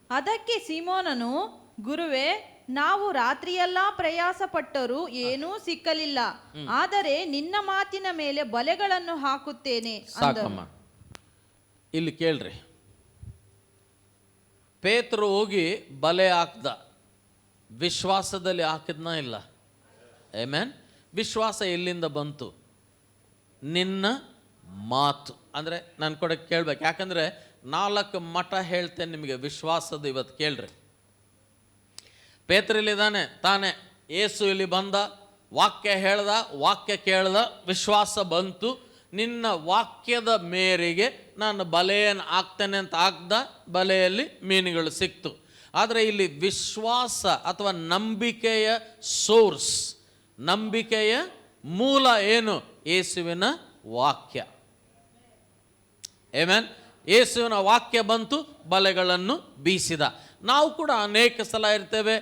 ಅದಕ್ಕೆ ಸೀಮೋನನು, ಗುರುವೇ, ನಾವು ರಾತ್ರಿಯೆಲ್ಲ ಪ್ರಯಾಸ ಪಟ್ಟರೂ ಏನೂ ಸಿಕ್ಕಲಿಲ್ಲ, ಆದರೆ ನಿನ್ನ ಮಾತಿನ ಮೇಲೆ ಬಲೆಗಳನ್ನು ಹಾಕುತ್ತೇನೆ. ಸಾಕಮ್ಮ, ಇಲ್ಲಿ ಕೇಳ್ರಿ. ಪೇತ್ರ ಹೋಗಿ ಬಲೆ ಹಾಕ್ದ, ವಿಶ್ವಾಸದಲ್ಲಿ ಹಾಕಿದ್ನ ಇಲ್ಲ? ಆಮೆನ್. ವಿಶ್ವಾಸ ಎಲ್ಲಿಂದ ಬಂತು? ನಿನ್ನ ಮಾತು. ಅಂದರೆ ನಾನು ಕೂಡ ಕೇಳ್ಬೇಕು, ಯಾಕಂದರೆ 4 ಮಠ ಹೇಳ್ತೇನೆ ನಿಮಗೆ ವಿಶ್ವಾಸದ. ಇವತ್ತು ಕೇಳ್ರಿ. ಪೇತ್ರ ಇಲ್ಲಿದ್ದಾನೆ ತಾನೆ, ಯೇಸು ಇಲ್ಲಿ ಬಂದ, ವಾಕ್ಯ ಹೇಳ್ದ, ವಾಕ್ಯ ಕೇಳ್ದ, ವಿಶ್ವಾಸ ಬಂತು. ನಿನ್ನ ವಾಕ್ಯದ ಮೇರೆಗೆ ನಾನು ಬಲೆಯನ್ನು ಹಾಕ್ತೇನೆ ಅಂತ ಹಾಕ್ದ, ಬಲೆಯಲ್ಲಿ ಮೀನುಗಳು ಸಿಕ್ತು. ಆದರೆ ಇಲ್ಲಿ ವಿಶ್ವಾಸ ಅಥವಾ ನಂಬಿಕೆಯ ಸೋರ್ಸ್, ನಂಬಿಕೆಯ ಮೂಲ ಏನು? ಯೇಸುವಿನ ವಾಕ್ಯ. ಆಮೆನ್. ಯೇಸುವಿನ ವಾಕ್ಯ ಬಂತು, ಬಲೆಗಳನ್ನು ಬೀಸಿದ. ನಾವು ಕೂಡ ಅನೇಕ ಸಲ ಇರ್ತೇವೆ.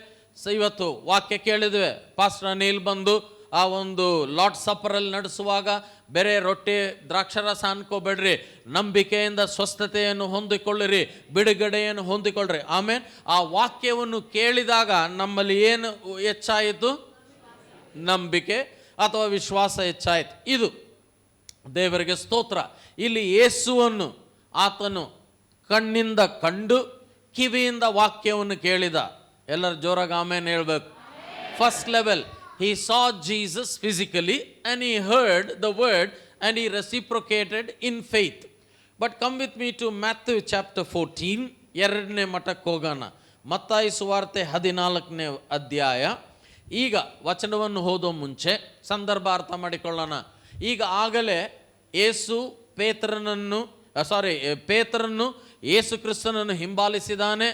ಇವತ್ತು ವಾಕ್ಯ ಕೇಳಿದ್ವಿ, ಪಾಸ್ಟರ್ ಅನಿಲ್ ಬಂದು ಆ ಒಂದು ಲಾರ್ಡ್ ಸಪ್ಪರಲ್ಲಿ ನಡೆಸುವಾಗ ಬೇರೆ ರೊಟ್ಟಿ ದ್ರಾಕ್ಷರಸ ಅನ್ಕೋಬೇಡ್ರಿ, ನಂಬಿಕೆಯಿಂದ ಸ್ವಸ್ಥತೆಯನ್ನು ಹೊಂದಿಕೊಳ್ಳಿರಿ, ಬಿಡುಗಡೆಯನ್ನು ಹೊಂದಿಕೊಳ್ಳ್ರಿ. ಆಮೇಲೆ ಆ ವಾಕ್ಯವನ್ನು ಕೇಳಿದಾಗ ನಮ್ಮಲ್ಲಿ ಏನು ಹೆಚ್ಚಾಯಿತು? ನಂಬಿಕೆ ಅಥವಾ ವಿಶ್ವಾಸ ಹೆಚ್ಚಾಯಿತು. ಇದು ದೇವರಿಗೆ ಸ್ತೋತ್ರ. ಇಲ್ಲಿ ಯೇಸುವನ್ನು ಆತನು ಕಣ್ಣಿಂದ ಕಂಡು ಕಿವಿಯಿಂದ ವಾಕ್ಯವನ್ನು ಕೇಳಿದ. ಎಲ್ಲರೂ ಜೋರಾಗಿ ಆಮೇನ್ ಹೇಳ್ಬೇಕು. First level, he saw Jesus physically and he heard the word and he reciprocated in faith. But come with me to Matthew chapter 14. 2ನೇ ಮಠಕ್ಕೆ ಹೋಗೋಣ. ಮತ್ತಾಯಿ ಸುವಾರ್ತೆ 14ನೇ ಅಧ್ಯಾಯ. ಈಗ ವಚನವನ್ನು ಓದೋ ಮುಂಚೆ ಸಂದರ್ಭ ಅರ್ಥ ಮಾಡಿಕೊಳ್ಳೋಣ. ಈಗ ಆಗಲೇ ಪೇತ್ರನನ್ನು ಯೇಸು ಕ್ರಿಸ್ತನನ್ನು ಹಿಂಬಾಲಿಸಿದಾನೆ,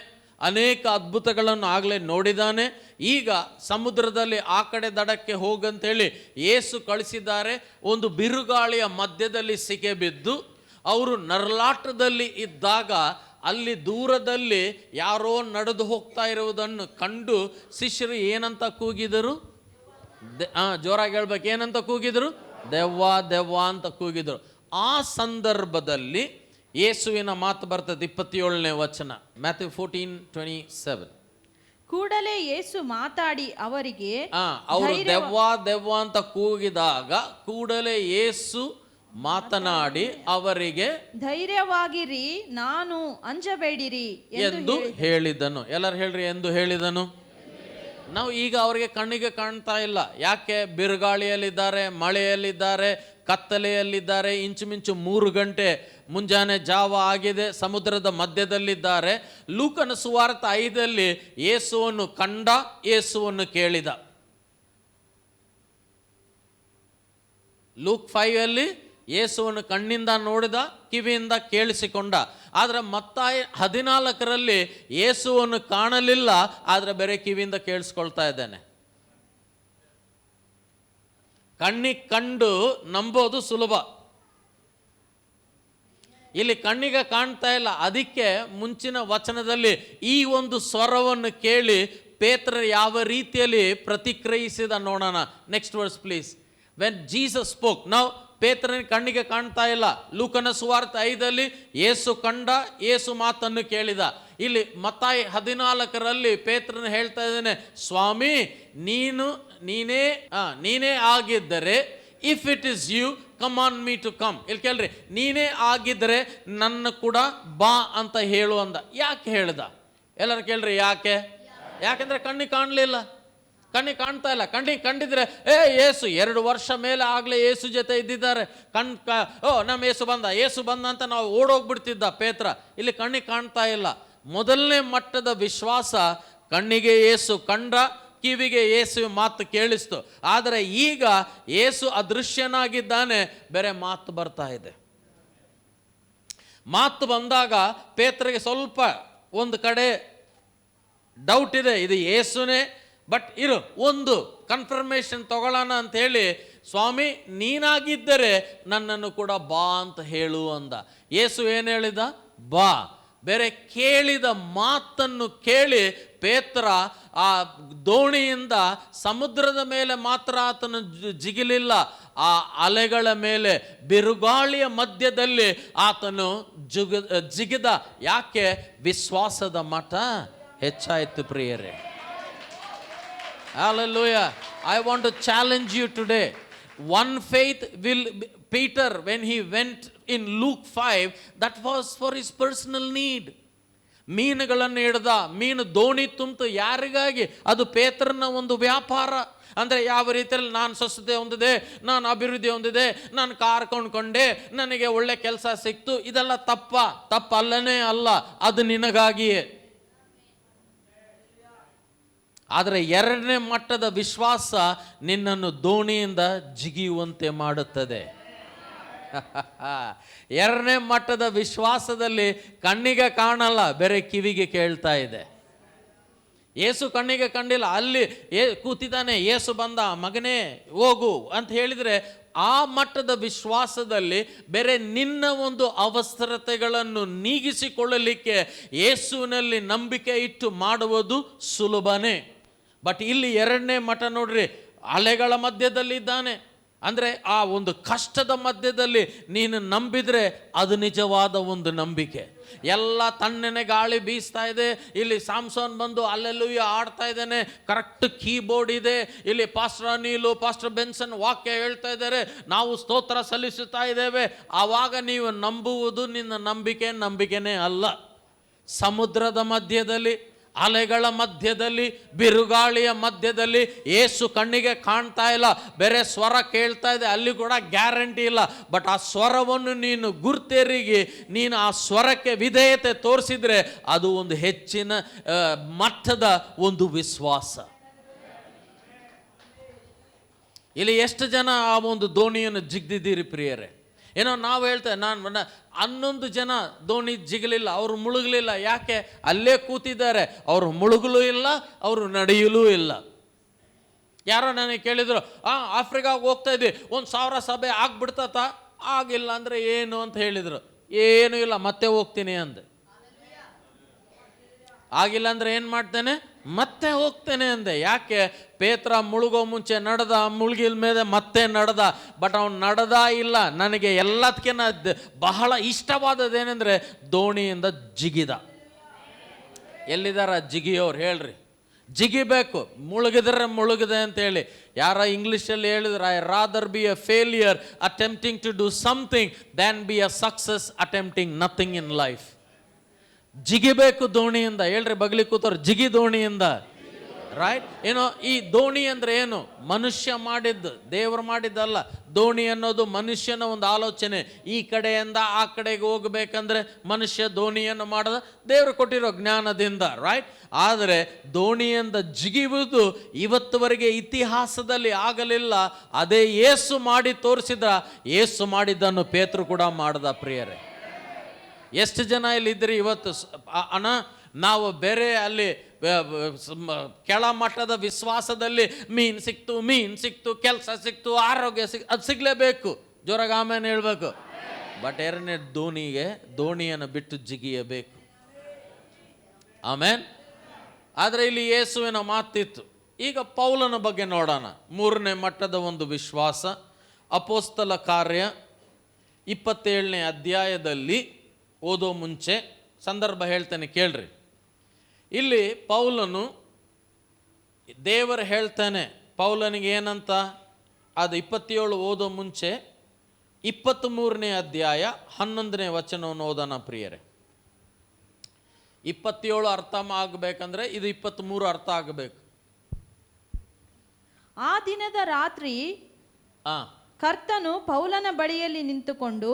ಅನೇಕ ಅದ್ಭುತಗಳನ್ನು ಆಗಲೇ ನೋಡಿದ್ದಾನೆ. ಈಗ ಸಮುದ್ರದಲ್ಲಿ ಆ ಕಡೆ ದಡಕ್ಕೆ ಹೋಗಂತೇಳಿ ಯೇಸು ಕಳಿಸಿದ್ದಾರೆ. ಒಂದು ಬಿರುಗಾಳಿಯ ಮಧ್ಯದಲ್ಲಿ ಸಿಕ್ಕೆ ಬಿದ್ದು ಅವರು ನರಳಾಟದಲ್ಲಿ ಇದ್ದಾಗ ಅಲ್ಲಿ ದೂರದಲ್ಲಿ ಯಾರೋ ನಡೆದು ಹೋಗ್ತಾ ಇರುವುದನ್ನು ಕಂಡು ಶಿಷ್ಯರು ಏನಂತ ಕೂಗಿದರು? ಜೋರಾಗಿ ಹೇಳ್ಬೇಕು, ಏನಂತ ಕೂಗಿದರು? ದೆವ್ವ ದೆವ್ವ ಅಂತ ಕೂಗಿದರು. ಆ ಸಂದರ್ಭದಲ್ಲಿ ಯೇಸುವಿನ ಮಾತು ಬರ್ತದೆ, 27ನೇ ವಚನ, ಮ್ಯಾಥ್ಯೂ 14:27. ಕೂಡಲೇ ಯೇಸು ಮಾತಾಡಿ ಅವರಿಗೆ, ಅವರು ದೆವ್ವ ಅಂತ ಕೂಗಿದಾಗ ಕೂಡಲೇ ಯೇಸು ಮಾತನಾಡಿ ಅವರಿಗೆ, ಧೈರ್ಯವಾಗಿರಿ, ನಾನು ಅಂಜಬೇಡಿರಿ ಎಂದು ಹೇಳಿದನು. ಎಲ್ಲರೂ ಹೇಳ್ರಿ, ಎಂದು ಹೇಳಿದನು. ನಾವು ಈಗ ಅವರಿಗೆ ಕಣ್ಣಿಗೆ ಕಾಣ್ತಾ ಇಲ್ಲ. ಯಾಕೆ? ಬಿರುಗಾಳಿಯಲ್ಲಿದ್ದಾರೆ, ಮಳೆಯಲ್ಲಿದ್ದಾರೆ, ಕತ್ತಲೆಯಲ್ಲಿದ್ದಾರೆ. ಇಂಚುಮಿಂಚು 3 ಗಂಟೆ ಮುಂಜಾನೆ ಜಾವ ಆಗಿದೆ, ಸಮುದ್ರದ ಮಧ್ಯದಲ್ಲಿದ್ದಾರೆ. ಲೂಕನ ಸುವಾರ್ತೆ 5 ಯೇಸುವನ್ನು ಕಂಡ, ಯೇಸುವನ್ನು ಕೇಳಿದ. ಲೂಕ್ 5 ಯೇಸುವನ್ನು ಕಣ್ಣಿಂದ ನೋಡಿದ, ಕಿವಿಯಿಂದ ಕೇಳಿಸಿಕೊಂಡ. ಆದರೆ ಮತ್ತಾಯ 14 ಯೇಸುವನ್ನು ಕಾಣಲಿಲ್ಲ, ಆದರೆ ಬೇರೆ ಕಿವಿಯಿಂದ ಕೇಳಿಸ್ಕೊಳ್ತಾ ಇದ್ದಾನೆ. ಕಣ್ಣಿಗೆ ಕಂಡು ನಂಬೋದು ಸುಲಭ, ಇಲ್ಲಿ ಕಣ್ಣಿಗೆ ಕಾಣ್ತಾ ಇಲ್ಲ. ಅದಕ್ಕೆ ಮುಂಚಿನ ವಚನದಲ್ಲಿ ಈ ಒಂದು ಸ್ವರವನ್ನು ಕೇಳಿ ಪೇತ್ರ ಯಾವ ರೀತಿಯಲ್ಲಿ ಪ್ರತಿಕ್ರಿಯಿಸಿದ ನೋಡೋಣ. Next verse please. When Jesus spoke. ನಾವು ಪೇತ್ರನ ಕಣ್ಣಿಗೆ ಕಾಣ್ತಾ ಇಲ್ಲ. ಲೂಕನ ಸುವಾರ್ತೆ 5 ಯೇಸು ಕಂಡ, ಯೇಸು ಮಾತನ್ನು ಕೇಳಿದ. ಇಲ್ಲಿ ಮತ್ತಾಯಿ 14 ಪೇತ್ರನ ಹೇಳ್ತಾ ಇದ್ದಾನೆ, ಸ್ವಾಮಿ ನೀನೇ ಆಗಿದ್ದರೆ, if it is you command me to come. ಇಲ್ಲಿ ಕೇಳ್ರಿ, ನೀನೇ ಆಗಿದ್ರೆ ನನ್ನ ಕೂಡ ಬಾ ಅಂತ ಹೇಳು ಅಂದ. ಯಾಕೆ ಹೇಳ್ದ? ಎಲ್ಲರೂ ಕೇಳ್ರಿ, ಯಾಕೆ? ಯಾಕೆಂದ್ರೆ ಕಣ್ಣಿಗೆ ಕಾಣಲಿಲ್ಲ, ಕಣ್ಣಿಗೆ ಕಾಣ್ತಾ ಇಲ್ಲ. ಕಣ್ಣಿಗೆ ಕಂಡಿದ್ರೆ ಯೇಸು 2 ವರ್ಷ ಮೇಲೆ ಆಗಲೇ ಯೇಸು ಜೊತೆ ಇದ್ದಿದ್ದಾರೆ. ನಮ್ಮ ಯೇಸು ಬಂದ ಅಂತ ನಾವು ಓಡೋಗ್ಬಿಡ್ತಿದ್ದ ಪೇತ್ರ. ಇಲ್ಲಿ ಕಣ್ಣಿಗೆ ಕಾಣ್ತಾ ಇಲ್ಲ. ಮೊದಲನೇ ಮಟ್ಟದ ವಿಶ್ವಾಸ, ಕಣ್ಣಿಗೆ ಯೇಸು ಕಂಡ, ಕಿವಿಗೆ ಯೇಸುವಿನ ಮಾತು ಕೇಳಿಸ್ತು. ಆದರೆ ಈಗ ಯೇಸು ಅದೃಶ್ಯನಾಗಿದ್ದಾನೆ, ಬೇರೆ ಮಾತು ಬರ್ತಾ ಇದೆ. ಮಾತು ಬಂದಾಗ ಪೇತ್ರಗೆ ಸ್ವಲ್ಪ ಒಂದು ಕಡೆ ಡೌಟ್ ಇದೆ, ಇದು ಯೇಸುನೇ, ಬಟ್ ಇರು ಒಂದು ಕನ್ಫರ್ಮೇಷನ್ ತಗೊಳ್ಳೋಣ ಅಂತ ಹೇಳಿ, ಸ್ವಾಮಿ ನೀನಾಗಿದ್ದರೆ ನನ್ನನ್ನು ಕೂಡ ಬಾ ಅಂತ ಹೇಳು ಅಂದ. ಯೇಸು ಏನು ಹೇಳಿದ? ಬಾ. ಬೇರೆ ಕೇಳಿದ ಮಾತನ್ನು ಕೇಳಿ ಪೇತ್ರ ಆ ದೋಣಿಯಿಂದ ಸಮುದ್ರದ ಮೇಲೆ ಮಾತ್ರ ಆತನು ಜಿಗಿಲಿಲ್ಲ, ಆ ಅಲೆಗಳ ಮೇಲೆ ಬಿರುಗಾಳಿಯ ಮಧ್ಯದಲ್ಲಿ ಆತನು ಜಿಗಿದ. ಯಾಕೆ? ವಿಶ್ವಾಸದ ಮಟ್ಟ ಹೆಚ್ಚಾಯಿತು ಪ್ರಿಯರೇ. Hallelujah. I want to challenge you today. One faith will, Peter, when he went in Luke 5, that was for his personal need. ಮೀನುಗಳನ್ನು ಹಿಡ್ದ, ಮೀನು ದೋಣಿ ತುಂಬಿತು. ಯಾರಿಗಾಗಿ? ಅದು ಪೇತ್ರನ ಒಂದು ವ್ಯಾಪಾರ. ಅಂದರೆ ಯಾವ ರೀತಿಯಲ್ಲಿ ನಾನು ಸ್ವಸ್ಥತೆ ಹೊಂದಿದೆ, ನಾನು ಅಭಿವೃದ್ಧಿ ಹೊಂದಿದೆ, ನಾನು ಕಾರ್ ಕೊಂಡ್ಕೊಂಡೆ, ನನಗೆ ಒಳ್ಳೆ ಕೆಲಸ ಸಿಕ್ತು, ಇದೆಲ್ಲ ತಪ್ಪಲ್ಲನೇ ಅಲ್ಲ, ಅದು ನಿನಗಾಗಿಯೇ. ಆದರೆ ಎರಡನೇ ಮಟ್ಟದ ವಿಶ್ವಾಸ ನಿನ್ನನ್ನು ದೋಣಿಯಿಂದ ಜಿಗಿಯುವಂತೆ ಮಾಡುತ್ತದೆ. ಎರಡನೇ ಮಟ್ಟದ ವಿಶ್ವಾಸದಲ್ಲಿ ಕಣ್ಣಿಗೆ ಕಾಣಲ್ಲ, ಬೇರೆ ಕಿವಿಗೆ ಕೇಳ್ತಾ ಇದೆ. ಯೇಸು ಕಣ್ಣಿಗೆ ಕಂಡಿಲ್ಲ, ಅಲ್ಲಿ ಕೂತಿದ್ದಾನೆ, ಯೇಸು ಬಂದ, ಮಗನೇ ಹೋಗು ಅಂತ ಹೇಳಿದರೆ ಆ ಮಟ್ಟದ ವಿಶ್ವಾಸದಲ್ಲಿ ಬೇರೆ ನಿನ್ನ ಒಂದು ಅವಸರತೆಗಳನ್ನು ನೀಗಿಸಿಕೊಳ್ಳಲಿಕ್ಕೆ ಯೇಸುವಿನಲ್ಲಿ ನಂಬಿಕೆ ಇಟ್ಟು ಮಾಡುವುದು ಸುಲಭನೇ. ಬಟ್ ಇಲ್ಲಿ ಎರಡನೇ ಮಠ ನೋಡ್ರಿ, ಅಲೆಗಳ ಮಧ್ಯದಲ್ಲಿದ್ದಾನೆ. ಅಂದರೆ ಆ ಒಂದು ಕಷ್ಟದ ಮಧ್ಯದಲ್ಲಿ ನೀನು ನಂಬಿದರೆ ಅದು ನಿಜವಾದ ಒಂದು ನಂಬಿಕೆ. ಎಲ್ಲ ತಣ್ಣನೆ ಗಾಳಿ ಬೀಸ್ತಾ ಇದೆ, ಇಲ್ಲಿ ಸಾಮ್ಸೋನ್ ಬಂದು ಅಲ್ಲೆಲ್ಲೂಯ್ಯ ಆಡ್ತಾ ಇದ್ದಾನೆ, ಕರೆಕ್ಟ್ ಕೀಬೋರ್ಡ್ ಇದೆ, ಇಲ್ಲಿ ಪಾಸ್ಟರ್ ಅನಿಲು, ಪಾಸ್ಟರ್ ಬೆನ್ಸನ್ ವಾಕ್ಯ ಹೇಳ್ತಾ ಇದ್ದಾರೆ, ನಾವು ಸ್ತೋತ್ರ ಸಲ್ಲಿಸುತ್ತಾ ಇದ್ದೇವೆ. ಆವಾಗ ನೀವು ನಂಬುವುದು ನಿನ್ನ ನಂಬಿಕೆನೇ ಅಲ್ಲ. ಸಮುದ್ರದ ಮಧ್ಯದಲ್ಲಿ, ಅಲೆಗಳ ಮಧ್ಯದಲ್ಲಿ, ಬಿರುಗಾಳಿಯ ಮಧ್ಯದಲ್ಲಿ ಯೇಸು ಕಣ್ಣಿಗೆ ಕಾಣ್ತಾ ಇಲ್ಲ, ಬೇರೆ ಸ್ವರ ಕೇಳ್ತಾ ಇದೆ, ಅಲ್ಲಿ ಕೂಡ ಗ್ಯಾರಂಟಿ ಇಲ್ಲ. ಬಟ್ ಆ ಸ್ವರವನ್ನು ನೀನು ಗುರ್ತೆರಿಗೆ ನೀನು ಆ ಸ್ವರಕ್ಕೆ ವಿಧೇಯತೆ ತೋರಿಸಿದ್ರೆ ಅದು ಒಂದು ಹೆಚ್ಚಿನ ಮಟ್ಟದ ಒಂದು ವಿಶ್ವಾಸ. ಇಲ್ಲಿ ಎಷ್ಟು ಜನ ಆ ಒಂದು ದೋಣಿಯನ್ನು ಜಿಗ್ದಿದ್ದೀರಿ ಪ್ರಿಯರೇ? ಏನೋ ನಾವು ಹೇಳ್ತೇವೆ, ನಾನು 11 ಜನ ದೋಣಿ ಜಿಗಲಿಲ್ಲ, ಅವರು ಮುಳುಗಲಿಲ್ಲ. ಯಾಕೆ? ಅಲ್ಲೇ ಕೂತಿದ್ದಾರೆ, ಅವರು ಮುಳುಗಲೂ ಇಲ್ಲ, ಅವರು ನಡೆಯಲೂ ಇಲ್ಲ. ಯಾರೋ ನನಗೆ ಕೇಳಿದ್ರು, ಆಫ್ರಿಕಾಗೆ ಹೋಗ್ತಾ ಇದ್ವಿ, 1,000 ಸಭೆ ಆಗ್ಬಿಡ್ತತ? ಆಗಿಲ್ಲ ಅಂದರೆ ಏನು ಅಂತ ಹೇಳಿದರು. ಏನೂ ಇಲ್ಲ, ಮತ್ತೆ ಹೋಗ್ತೀನಿ ಅಂದೆ. ಆಗಿಲ್ಲ ಅಂದರೆ ಏನು ಮಾಡ್ತೇನೆ? ಮತ್ತೆ ಹೋಗ್ತೇನೆ ಅಂದೆ. ಯಾಕೆ? ಪೇತ್ರ ಮುಳುಗೋ ಮುಂಚೆ ನಡೆದ, ಮುಳುಗಿದ ಮೇಲೆ ಮತ್ತೆ ನಡೆದ. ಬಟ್ ಅವನು ನಡೆದ ಇಲ್ಲ. ನನಗೆ ಎಲ್ಲದಕ್ಕಿಂತ ಬಹಳ ಇಷ್ಟವಾದದ್ದೇನೆಂದರೆ ದೋಣಿಯಿಂದ ಜಿಗಿದ. ಎಲ್ಲಿದಾರ ಜಿಗಿಯೋರು ಹೇಳ್ರಿ? ಜಿಗಿಬೇಕು, ಮುಳುಗಿದ್ರೆ ಮುಳುಗಿದೆ ಅಂತೇಳಿ. ಯಾರ ಇಂಗ್ಲೀಷಲ್ಲಿ ಹೇಳಿದ್ರು, I rather be a failure attempting to do something than be a success attempting nothing in life. ಜಿಗಿಬೇಕು ದೋಣಿಯಿಂದ. ಹೇಳ್ರಿ ಬಗ್ಲಿ ಕೂತವ್ರು, ಜಿಗಿ ದೋಣಿಯಿಂದ. ರೈಟ್? ಏನೋ ಈ ದೋಣಿ ಅಂದರೆ ಏನು? ಮನುಷ್ಯ ಮಾಡಿದ್ದು, ದೇವರು ಮಾಡಿದ್ದಲ್ಲ. ದೋಣಿ ಅನ್ನೋದು ಮನುಷ್ಯನ ಒಂದು ಆಲೋಚನೆ. ಈ ಕಡೆಯಿಂದ ಆ ಕಡೆಗೆ ಹೋಗಬೇಕಂದ್ರೆ ಮನುಷ್ಯ ದೋಣಿಯನ್ನು ಮಾಡಿದ, ದೇವರು ಕೊಟ್ಟಿರೋ ಜ್ಞಾನದಿಂದ. ರೈಟ್? ಆದರೆ ದೋಣಿಯಿಂದ ಜಿಗಿಯುವುದು ಇವತ್ತುವರೆಗೆ ಇತಿಹಾಸದಲ್ಲಿ ಆಗಲಿಲ್ಲ. ಅದೇ ಯೇಸು ಮಾಡಿ ತೋರಿಸಿದ. ಯೇಸು ಮಾಡಿದ್ದನ್ನು ಪೇತ್ರ ಕೂಡ ಮಾಡ್ದ ಪ್ರಿಯರೇ. ಎಷ್ಟು ಜನ ಇಲ್ಲಿದ್ರಿ ಇವತ್ತು? ಅಣ್ಣ, ನಾವು ಬೇರೆ ಅಲ್ಲಿ ಕೆಳಮಟ್ಟದ ವಿಶ್ವಾಸದಲ್ಲಿ ಮೀನು ಸಿಕ್ತು, ಕೆಲಸ ಸಿಕ್ತು, ಆರೋಗ್ಯ ಅದು ಸಿಗಲೇಬೇಕು, ಜೋರಾಗಿ ಆಮೇಲೆ ಹೇಳ್ಬೇಕು. ಬಟ್ ಎರಡನೇ ದೋಣಿಯನ್ನು ಬಿಟ್ಟು ಜಿಗಿಯಬೇಕು. ಆಮೇನ್. ಆದರೆ ಇಲ್ಲಿ ಯೇಸುವಿನ ಮಾತಿತ್ತು. ಈಗ ಪೌಲನ ಬಗ್ಗೆ ನೋಡೋಣ. 3ನೇ ಮಟ್ಟದ ಒಂದು ವಿಶ್ವಾಸ. ಅಪೊಸ್ತಲ ಕಾರ್ಯ 27ನೇ ಅಧ್ಯಾಯದಲ್ಲಿ ಓದೋ ಮುಂಚೆ ಸಂದರ್ಭ ಹೇಳ್ತೇನೆ ಕೇಳ್ರಿ. ಇಲ್ಲಿ ಪೌಲನು, ದೇವರು ಹೇಳ್ತಾನೆ ಪೌಲನಿಗೆ ಏನಂತ, ಅದು 27 ಓದೋ ಮುಂಚೆ 23ನೇ ಅಧ್ಯಾಯ 11ನೇ ವಚನವನ್ನು ಓದೋಣ ಪ್ರಿಯರೇ. 27 ಅರ್ಥ ಆಗಬೇಕಂದ್ರೆ ಇದು 23 ಅರ್ಥ ಆಗಬೇಕು. ಆ ದಿನದ ರಾತ್ರಿ ಕರ್ತನು ಪೌಲನ ಬಳಿಯಲ್ಲಿ ನಿಂತುಕೊಂಡು,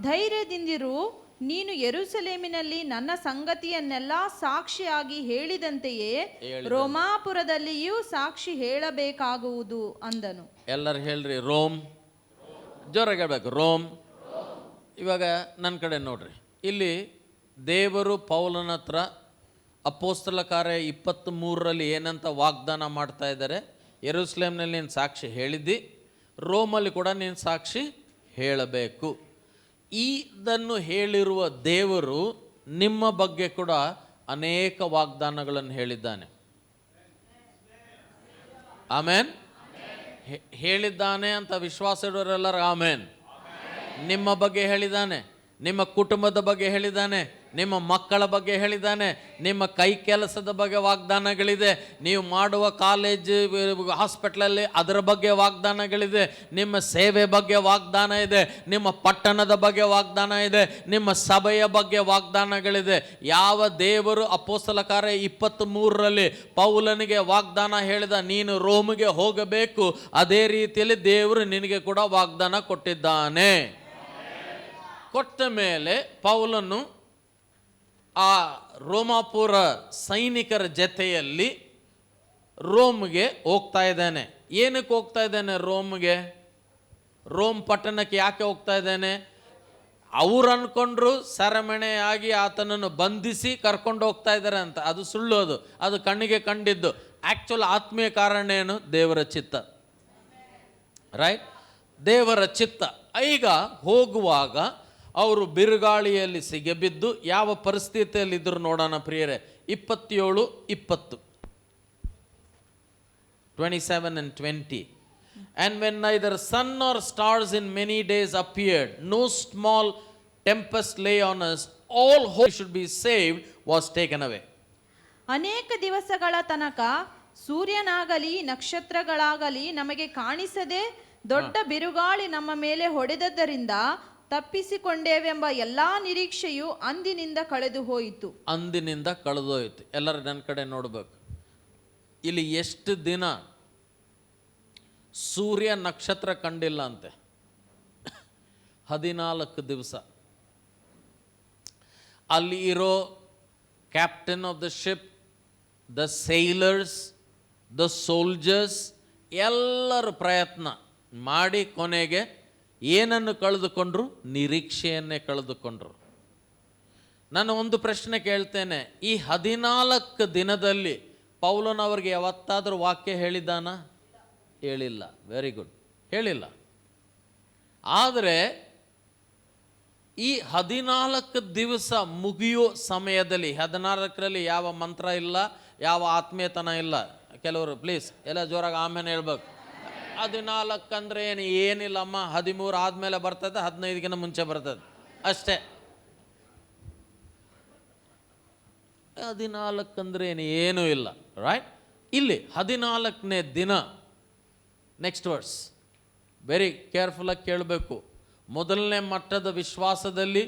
ಧೈರ್ಯದಿಂದಿರು, ನೀನು ಯೆರೂಸಲೇಮಿನಲ್ಲಿ ನನ್ನ ಸಂಗತಿಯನ್ನೆಲ್ಲ ಸಾಕ್ಷಿಯಾಗಿ ಹೇಳಿದಂತೆಯೇ ರೋಮಾಪುರದಲ್ಲಿಯೂ ಸಾಕ್ಷಿ ಹೇಳಬೇಕಾಗುವುದು ಅಂದನು. ಎಲ್ಲರೂ ಹೇಳ್ರಿ ರೋಮ್. ಜೋರಾಗಿ ಹೇಳ್ಬೇಕು ರೋಮ್. ಇವಾಗ ನನ್ನ ಕಡೆ ನೋಡ್ರಿ, ಇಲ್ಲಿ ದೇವರು ಪೌಲನ ಹತ್ರ ಅಪೊಸ್ತಲ ಕಾರ್ಯ 23ರಲ್ಲಿ ಏನಂತ ವಾಗ್ದಾನ ಮಾಡ್ತಾ ಇದ್ದಾರೆ, ಯೆರೂಸಲೇಮ್ನಲ್ಲಿ ನೀನು ಸಾಕ್ಷಿ ಹೇಳಿದ್ದಿ, ರೋಮಲ್ಲಿ ಕೂಡ ನೀನು ಸಾಕ್ಷಿ ಹೇಳಬೇಕು. ಇದನ್ನು ಹೇಳಿರುವ ದೇವರು ನಿಮ್ಮ ಬಗ್ಗೆ ಕೂಡ ಅನೇಕ ವಾಗ್ದಾನಗಳನ್ನು ಹೇಳಿದ್ದಾನೆ. ಆಮೇನ್. ಹೇಳಿದ್ದಾನೆ ಅಂತ ವಿಶ್ವಾಸ ಇಡೋರೆಲ್ಲರೂ ಆಮೇನ್. ನಿಮ್ಮ ಬಗ್ಗೆ ಹೇಳಿದ್ದಾನೆ, ನಿಮ್ಮ ಕುಟುಂಬದ ಬಗ್ಗೆ ಹೇಳಿದ್ದಾನೆ, ನಿಮ್ಮ ಮಕ್ಕಳ ಬಗ್ಗೆ ಹೇಳಿದ್ದಾನೆ, ನಿಮ್ಮ ಕೈ ಕೆಲಸದ ಬಗ್ಗೆ ವಾಗ್ದಾನಗಳಿದೆ, ನೀವು ಮಾಡುವ ಕಾಲೇಜ್ ಹಾಸ್ಪಿಟ್ಲಲ್ಲಿ ಅದರ ಬಗ್ಗೆ ವಾಗ್ದಾನಗಳಿದೆ, ನಿಮ್ಮ ಸೇವೆ ಬಗ್ಗೆ ವಾಗ್ದಾನ ಇದೆ, ನಿಮ್ಮ ಪಟ್ಟಣದ ಬಗ್ಗೆ ವಾಗ್ದಾನ ಇದೆ, ನಿಮ್ಮ ಸಭೆಯ ಬಗ್ಗೆ ವಾಗ್ದಾನಗಳಿದೆ. ಯಾವ ದೇವರು ಅಪೊಸ್ತಲ ಕಾರ್ಯ 23ರಲ್ಲಿ ಪೌಲನಿಗೆ ವಾಗ್ದಾನ ಹೇಳಿದ ನೀನು ರೋಮಿಗೆ ಹೋಗಬೇಕು, ಅದೇ ರೀತಿಯಲ್ಲಿ ದೇವರು ನಿನಗೆ ಕೂಡ ವಾಗ್ದಾನ ಕೊಟ್ಟಿದ್ದಾನೆ. ಕೊಟ್ಟ ಮೇಲೆ ಪೌಲನು ಆ ರೋಮಾಪುರ ಸೈನಿಕರ ಜೊತೆಯಲ್ಲಿ ರೋಮ್ಗೆ ಹೋಗ್ತಾ ಇದ್ದಾನೆ. ಏನಕ್ಕೆ ಹೋಗ್ತಾ ಇದ್ದಾನೆ ರೋಮ್ಗೆ? ರೋಮ್ ಪಟ್ಟಣಕ್ಕೆ ಯಾಕೆ ಹೋಗ್ತಾ ಇದ್ದಾನೆ? ಅವ್ರು ಅಂದ್ಕೊಂಡ್ರು ಸೆರೆಮಣೆಯಾಗಿ ಆತನನ್ನು ಬಂಧಿಸಿ ಕರ್ಕೊಂಡು ಹೋಗ್ತಾ ಇದ್ದಾರೆ ಅಂತ. ಅದು ಸುಳ್ಳು, ಅದು ಕಣ್ಣಿಗೆ ಕಂಡಿದ್ದು. ಆ್ಯಕ್ಚುಲ್ ಆತ್ಮೀಯ ಕಾರಣ ಏನು? ದೇವರ ಚಿತ್ತ. ರೈಟ್, ದೇವರ ಚಿತ್ತ. ಈಗ ಹೋಗುವಾಗ ಅವರು ಬಿರುಗಾಳಿಯಲ್ಲಿ ಸಿಗಬಿದ್ದು ಯಾವ ಪರಿಸ್ಥಿತಿಯಲ್ಲಿದ್ದರು ನೋಡೋಣ ಪ್ರಿಯರೇ. 27:20 27 and 20. And when neither sun nor stars in many days appeared, no small tempest lay on us, all hope should be saved was taken away. ಅನೇಕ ದಿವಸಗಳ ತನಕ ಸೂರ್ಯನಾಗಲಿ ನಕ್ಷತ್ರಗಳಾಗಲಿ ನಮಗೆ ಕಾಣಿಸದೆ ದೊಡ್ಡ ಬಿರುಗಾಳಿ ನಮ್ಮ ಮೇಲೆ ಹೊಡೆದದ್ದರಿಂದ ತಪ್ಪಿಸಿಕೊಂಡೇವೆಂಬ ಎಲ್ಲಾ ನಿರೀಕ್ಷೆಯು ಅಂದಿನಿಂದ ಕಳೆದು ಹೋಯಿತು. ಅಂದಿನಿಂದ ಕಳೆದೋಯ್ತು. ಎಲ್ಲರೂ ನನ್ನ ಕಡೆ ನೋಡ್ಬೇಕು. ಇಲ್ಲಿ ಎಷ್ಟು ದಿನ ಸೂರ್ಯ ನಕ್ಷತ್ರ ಕಂಡಿಲ್ಲ ಅಂತೆ? 14 ದಿವಸ. ಅಲ್ಲಿ ಇರೋ captain of the ship, the sailors, the soldiers ಎಲ್ಲರೂ ಪ್ರಯತ್ನ ಮಾಡಿ ಕೊನೆಗೆ ಏನನ್ನು ಕಳೆದುಕೊಂಡ್ರು? ನಿರೀಕ್ಷೆಯನ್ನೇ ಕಳೆದುಕೊಂಡ್ರು. ನಾನು ಒಂದು ಪ್ರಶ್ನೆ ಕೇಳ್ತೇನೆ, ಈ 14 ದಿನದಲ್ಲಿ ಪೌಲನವರಿಗೆ ಯಾವತ್ತಾದರೂ ವಾಕ್ಯ ಹೇಳಿದ್ದಾನ? ಹೇಳಿಲ್ಲ. ವೆರಿ ಗುಡ್, ಹೇಳಿಲ್ಲ. ಆದರೆ ಈ 14 ದಿವಸ ಮುಗಿಯೋ ಸಮಯದಲ್ಲಿ 14ರಲ್ಲಿ ಯಾವ ಮಂತ್ರ ಇಲ್ಲ, ಯಾವ ಆತ್ಮೀಯತನ ಇಲ್ಲ. ಕೆಲವರು ಪ್ಲೀಸ್ ಎಲ್ಲ ಜೋರಾಗಿ ಆಮೇಲೆ ಹೇಳ್ಬೇಕು. 14 ಅಂದರೆ ಏನಿಲ್ಲಮ್ಮ, 13 ಆದಮೇಲೆ ಬರ್ತದೆ, 15ಗಿಂತ ಮುಂಚೆ ಬರ್ತದೆ ಅಷ್ಟೇ. 14 ಅಂದರೆ ಏನೂ ಇಲ್ಲ. ರೈಟ್, ಇಲ್ಲಿ 14ನೇ ದಿನ ನೆಕ್ಸ್ಟ್ ವರ್ಸ್ ವೆರಿ ಕೇರ್ಫುಲ್ಲಾಗಿ ಕೇಳಬೇಕು. ಮೊದಲನೇ ಮಟ್ಟದ ವಿಶ್ವಾಸದಲ್ಲಿ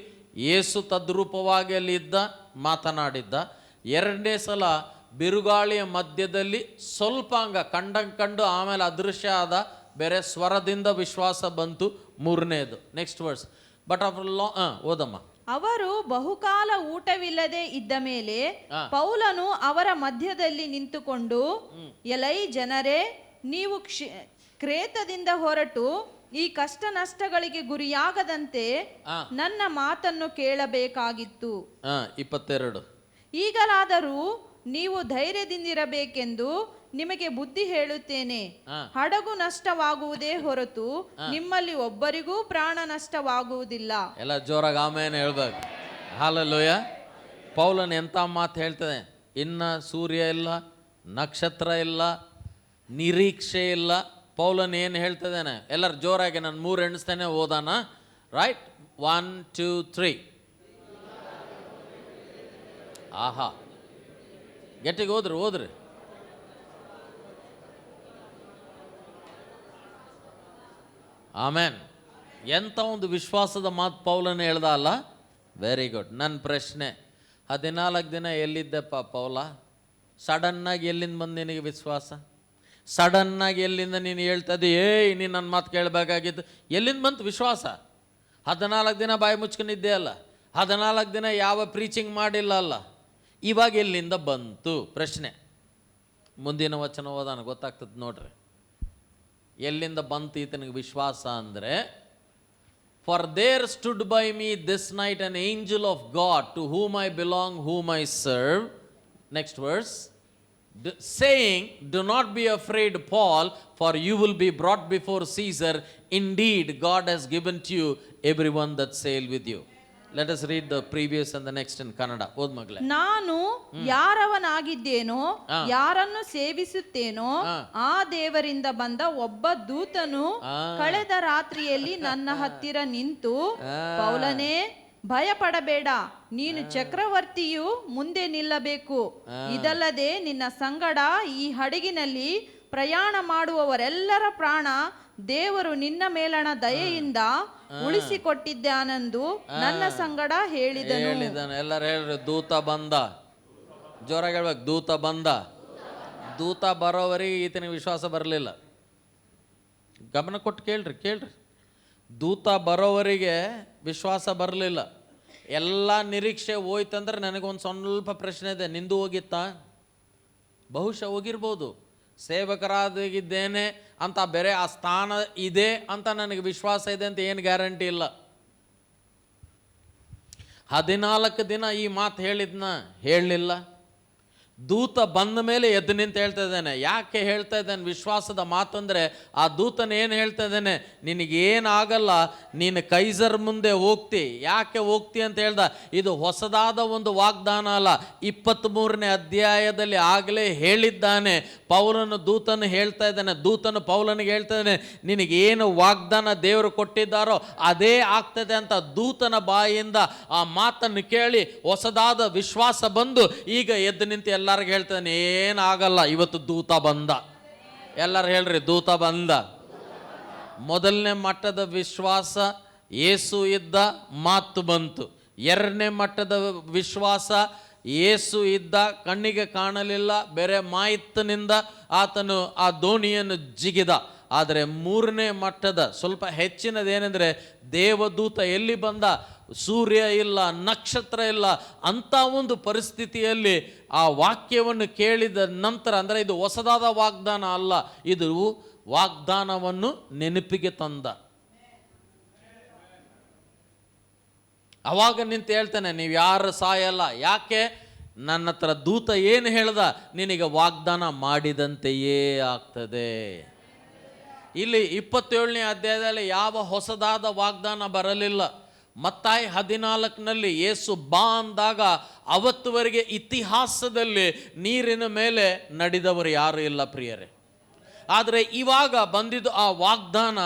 ಯೇಸು ತದ್ರೂಪವಾಗಿ ಅಲ್ಲಿ ಇದ್ದ, ಮಾತನಾಡಿದ್ದ. ಎರಡನೇ ಸಲ ಬಿರುಗಾಳಿಯ ಮಧ್ಯದಲ್ಲಿ ಸ್ವಲ್ಪ ಕಂಡು ಆಮೇಲೆ ಅದೃಶ್ಯ ಆದ, ಬೇರೆ ಸ್ವರದಿಂದ ವಿಶ್ವಾಸ ಬಂತು. ಮೂರನೇದು ನೆಕ್ಸ್ಟ್ ವರ್ಸ್. ಬಟ್ ಆಫ್ಟರ್ ಓದಮ್ಮ. ಅವರು ಬಹುಕಾಲ ಊಟವಿಲ್ಲದೆ ಇದ್ದ ಮೇಲೆ ಪೌಲನು ಅವರ ಮಧ್ಯದಲ್ಲಿ ನಿಂತುಕೊಂಡು, ಎಲೈ ಜನರೇ, ನೀವು ಕ್ರೇತದಿಂದ ಹೊರಟು ಈ ಕಷ್ಟ ನಷ್ಟಗಳಿಗೆ ಗುರಿಯಾಗದಂತೆ ನನ್ನ ಮಾತನ್ನು ಕೇಳಬೇಕಾಗಿತ್ತು. 22. ಈಗಲಾದರೂ ನೀವು ಧೈರ್ಯದಿಂದಿರಬೇಕೆಂದು ನಿಮಗೆ ಬುದ್ಧಿ ಹೇಳುತ್ತೇನೆ. ಹಡಗು ನಷ್ಟವಾಗುವುದೇ ಹೊರತು ನಿಮ್ಮಲ್ಲಿ ಒಬ್ಬರಿಗೂ ಪ್ರಾಣ ನಷ್ಟವಾಗುವುದಿಲ್ಲ. ಎಲ್ಲ ಜೋರಾಗಿ ಆಮೇಲೆ ಹೇಳ್ಬೇಕು. ಹಾಲೆಲೂಯ. ಪೌಲನ್ ಎಂಥ ಮಾತು ಹೇಳ್ತದೆ? ಇನ್ನ ಸೂರ್ಯ ಇಲ್ಲ, ನಕ್ಷತ್ರ ಇಲ್ಲ, ನಿರೀಕ್ಷೆ ಇಲ್ಲ. ಪೌಲನ್ ಏನು ಹೇಳ್ತದೇನೆ? ಎಲ್ಲರೂ ಜೋರಾಗಿ ನಾನು 3 ಎಣಿಸ್ತೇನೆ, ಓದಾನ. ರೈಟ್, 1 2 3. ಆಹಾ, ಗೆಟ್ಟಿಗೆ ಓದ್ರಿ. ಆಮೇನ್. ಎಂಥ ಒಂದು ವಿಶ್ವಾಸದ ಮಾತು ಪೌಲನ ಹೇಳ್ದ ಅಲ್ಲ? Very good. ನನ್ನ ಪ್ರಶ್ನೆ, 14 ದಿನ ಎಲ್ಲಿದ್ದೆಪ್ಪ ಪೌಲ? ಸಡನ್ನಾಗಿ ಎಲ್ಲಿಂದ ಬಂದು ನಿನಗೆ ವಿಶ್ವಾಸ? ಸಡನ್ನಾಗಿ ಎಲ್ಲಿಂದ ನೀನು ಹೇಳ್ತದೆ, ನೀನು ನನ್ನ ಮಾತು ಕೇಳಬೇಕಾಗಿತ್ತು? ಎಲ್ಲಿಂದ ಬಂತು ವಿಶ್ವಾಸ? 14 ದಿನ ಬಾಯಿ ಮುಚ್ಕೊಂಡಿದ್ದೆ ಅಲ್ಲ, 14 ದಿನ ಯಾವ ಪ್ರೀಚಿಂಗ್ ಮಾಡಿಲ್ಲ ಅಲ್ಲ, ಇವಾಗ ಎಲ್ಲಿಂದ ಬಂತು ಪ್ರಶ್ನೆ. ಮುಂದಿನ ವಚನ ಓದಾನ ಗೊತ್ತಾಗ್ತದೆ ನೋಡ್ರಿ, ಎಲ್ಲಿಂದ ಬಂತು ಈತನಿಗೆ ವಿಶ್ವಾಸ ಅಂದರೆ, for there stood by me this night an angel of God to whom I belong, whom I serve. Next verse, saying, do not be afraid, Paul, for you will be brought before Caesar. Indeed, God has given to you everyone that sail with you. Let us read the previous and the next in Kannada. ಓದ್ ಮಗಳೇ. ನಾನು ಯಾರವನಾಗಿದ್ದೇನೋ, ಯಾರನ್ನು ಸೇವಿಸುತ್ತೇನೋ, ಆ ದೇವರಿಂದ ಬಂದ ಒಬ್ಬ ದೂತನು ಕಳೆದ ರಾತ್ರಿಯಲ್ಲಿ ನನ್ನ ಹತ್ತಿರ ನಿಂತು, ಪೌಲನೇ, ಭಯಪಡಬೇಡ, ನೀನು ಚಕ್ರವರ್ತಿಯು ಮುಂದೆ ನಿಲ್ಲಬೇಕು. ಇದಲ್ಲದೆ ನಿನ್ನ ಸಂಗಡ ಈ ಹಡಗಿನಲ್ಲಿ ಪ್ರಯಾಣ ಮಾಡುವವರೆಲ್ಲರ ಪ್ರಾಣ ದೇವರು ನಿನ್ನ ಮೇಲಣ ದಯೆಯಿಂದ ಉಳಿಸಿಕೊಟ್ಟಿದ್ದಾನೆಂದು ನನ್ನ ಸಂಗಡ ಹೇಳಿದನು. ಎಲ್ಲರೂ ಹೇಳ್ರಿ, ದೂತ ಬಂದ. ಜೋರಾಗಿ ಹೇಳ್ಬೇಕು, ದೂತ ಬಂದ. ದೂತ ಬರೋವರೆಗೆ ಈತನಿಗೆ ವಿಶ್ವಾಸ ಬರಲಿಲ್ಲ. ಗಮನ ಕೊಟ್ಟು ಕೇಳ್ರಿ. ದೂತ ಬರೋವರೆಗೆ ವಿಶ್ವಾಸ ಬರಲಿಲ್ಲ. ಎಲ್ಲ ನಿರೀಕ್ಷೆ ಹೋಯ್ತಂದ್ರೆ ನನಗೊಂದು ಸ್ವಲ್ಪ ಪ್ರಶ್ನೆ ಇದೆ, ನಿಂದು ಹೋಗಿತ್ತಾ? ಬಹುಶಃ ಹೋಗಿರ್ಬೋದು. ಸೇವಕರಾಗಿದ್ದೇನೆ ಅಂತ ಬೇರೆ ಆ ಸ್ಥಾನ ಇದೆ ಅಂತ ನನಗೆ ವಿಶ್ವಾಸ ಇದೆ ಅಂತ ಏನು ಗ್ಯಾರಂಟಿ ಇಲ್ಲ. 14 ದಿನ ಈ ಮಾತು ಹೇಳಲಿಲ್ಲ. ದೂತ ಬಂದ ಮೇಲೆ ಎದ್ದು ನಿಂತು ಹೇಳ್ತಾ ಇದ್ದಾನೆ. ಯಾಕೆ ಹೇಳ್ತಾ ಇದ್ದಾನೆ ವಿಶ್ವಾಸದ ಮಾತಂದರೆ, ಆ ದೂತನ ಏನು ಹೇಳ್ತಾ ಇದ್ದಾನೆ, ನಿನಗೇನಾಗಲ್ಲ, ನೀನು ಕೈಸರ್ ಮುಂದೆ ಹೋಗ್ತಿ. ಯಾಕೆ ಹೋಗ್ತಿ ಅಂತ ಹೇಳ್ದ, ಇದು ಹೊಸದಾದ ಒಂದು ವಾಗ್ದಾನ ಅಲ್ಲ. 23ನೇ ಅಧ್ಯಾಯದಲ್ಲಿ ಆಗಲೇ ಹೇಳಿದ್ದಾನೆ. ಪೌಲನು ದೂತನು ಹೇಳ್ತಾ ಇದ್ದಾನೆ, ದೂತನು ಪೌಲನಿಗೆ ಹೇಳ್ತಾ ಇದ್ದಾನೆ, ನಿನಗೇನು ವಾಗ್ದಾನ ದೇವರು ಕೊಟ್ಟಿದ್ದಾರೋ ಅದೇ ಆಗ್ತದೆ ಅಂತ ದೂತನ ಬಾಯಿಯಿಂದ ಆ ಮಾತನ್ನು ಕೇಳಿ ಹೊಸದಾದ ವಿಶ್ವಾಸ ಬಂದು ಈಗ ಎದ್ದು ನಿಂತು ಎಲ್ಲರಿಗೂ ಹೇಳ್ತಾನೆ, ಏನಾಗಲ್ಲ, ಇವತ್ತು ದೂತ ಬಂದ. ಎಲ್ಲರೂ ಹೇಳ್ರಿ, ದೂತ ಬಂದ. ಮೊದಲನೇ ಮಟ್ಟದ ವಿಶ್ವಾಸ, ಯೇಸು ಇದ್ದ, ಮಾತು ಬಂತು. 2ನೇ ಮಟ್ಟದ ವಿಶ್ವಾಸ, ಯೇಸು ಇದ್ದ, ಕಣ್ಣಿಗೆ ಕಾಣಲಿಲ್ಲ, ಬೇರೆ ಮಾಹಿತಿನಿಂದ ಆತನು ಆ ದೋಣಿಯನ್ನು ಜಿಗಿದ. ಆದರೆ 3ನೇ ಮಟ್ಟದ ಸ್ವಲ್ಪ ಹೆಚ್ಚಿನದೇನೆಂದರೆ, ದೇವದೂತ ಎಲ್ಲಿ ಬಂದ, ಸೂರ್ಯ ಇಲ್ಲ, ನಕ್ಷತ್ರ ಇಲ್ಲ, ಅಂಥ ಒಂದು ಪರಿಸ್ಥಿತಿಯಲ್ಲಿ ಆ ವಾಕ್ಯವನ್ನು ಕೇಳಿದ ನಂತರ, ಅಂದರೆ ಇದು ಹೊಸದಾದ ವಾಗ್ದಾನ ಅಲ್ಲ, ಇದು ವಾಗ್ದಾನವನ್ನು ನೆನಪಿಗೆ ತಂದ. ಅವಾಗ ನಿಂತು ಹೇಳ್ತಾನೆ, ನೀವು ಯಾರು ಸಾಯಲ್ಲ. ಯಾಕೆ? ನನ್ನ ಹತ್ರ ದೂತ ಏನು ಹೇಳ್ದ, ನಿನಗೆ ವಾಗ್ದಾನ ಮಾಡಿದಂತೆಯೇ ಆಗ್ತದೆ. ಇಲ್ಲಿ 27ನೇ ಅಧ್ಯಾಯದಲ್ಲಿ ಯಾವ ಹೊಸದಾದ ವಾಗ್ದಾನ ಬರಲಿಲ್ಲ. ಮತ್ತಾಯ 14ನಲ್ಲಿ ಯೇಸು ಬಾ ಅಂದಾಗ ಅವತ್ತುವರೆಗೆ ಇತಿಹಾಸದಲ್ಲಿ ನೀರಿನ ಮೇಲೆ ನಡೆದವರು ಯಾರು ಇಲ್ಲ ಪ್ರಿಯರೇ. ಆದರೆ ಇವಾಗ ಬಂದಿದ್ದು ಆ ವಾಗ್ದಾನ,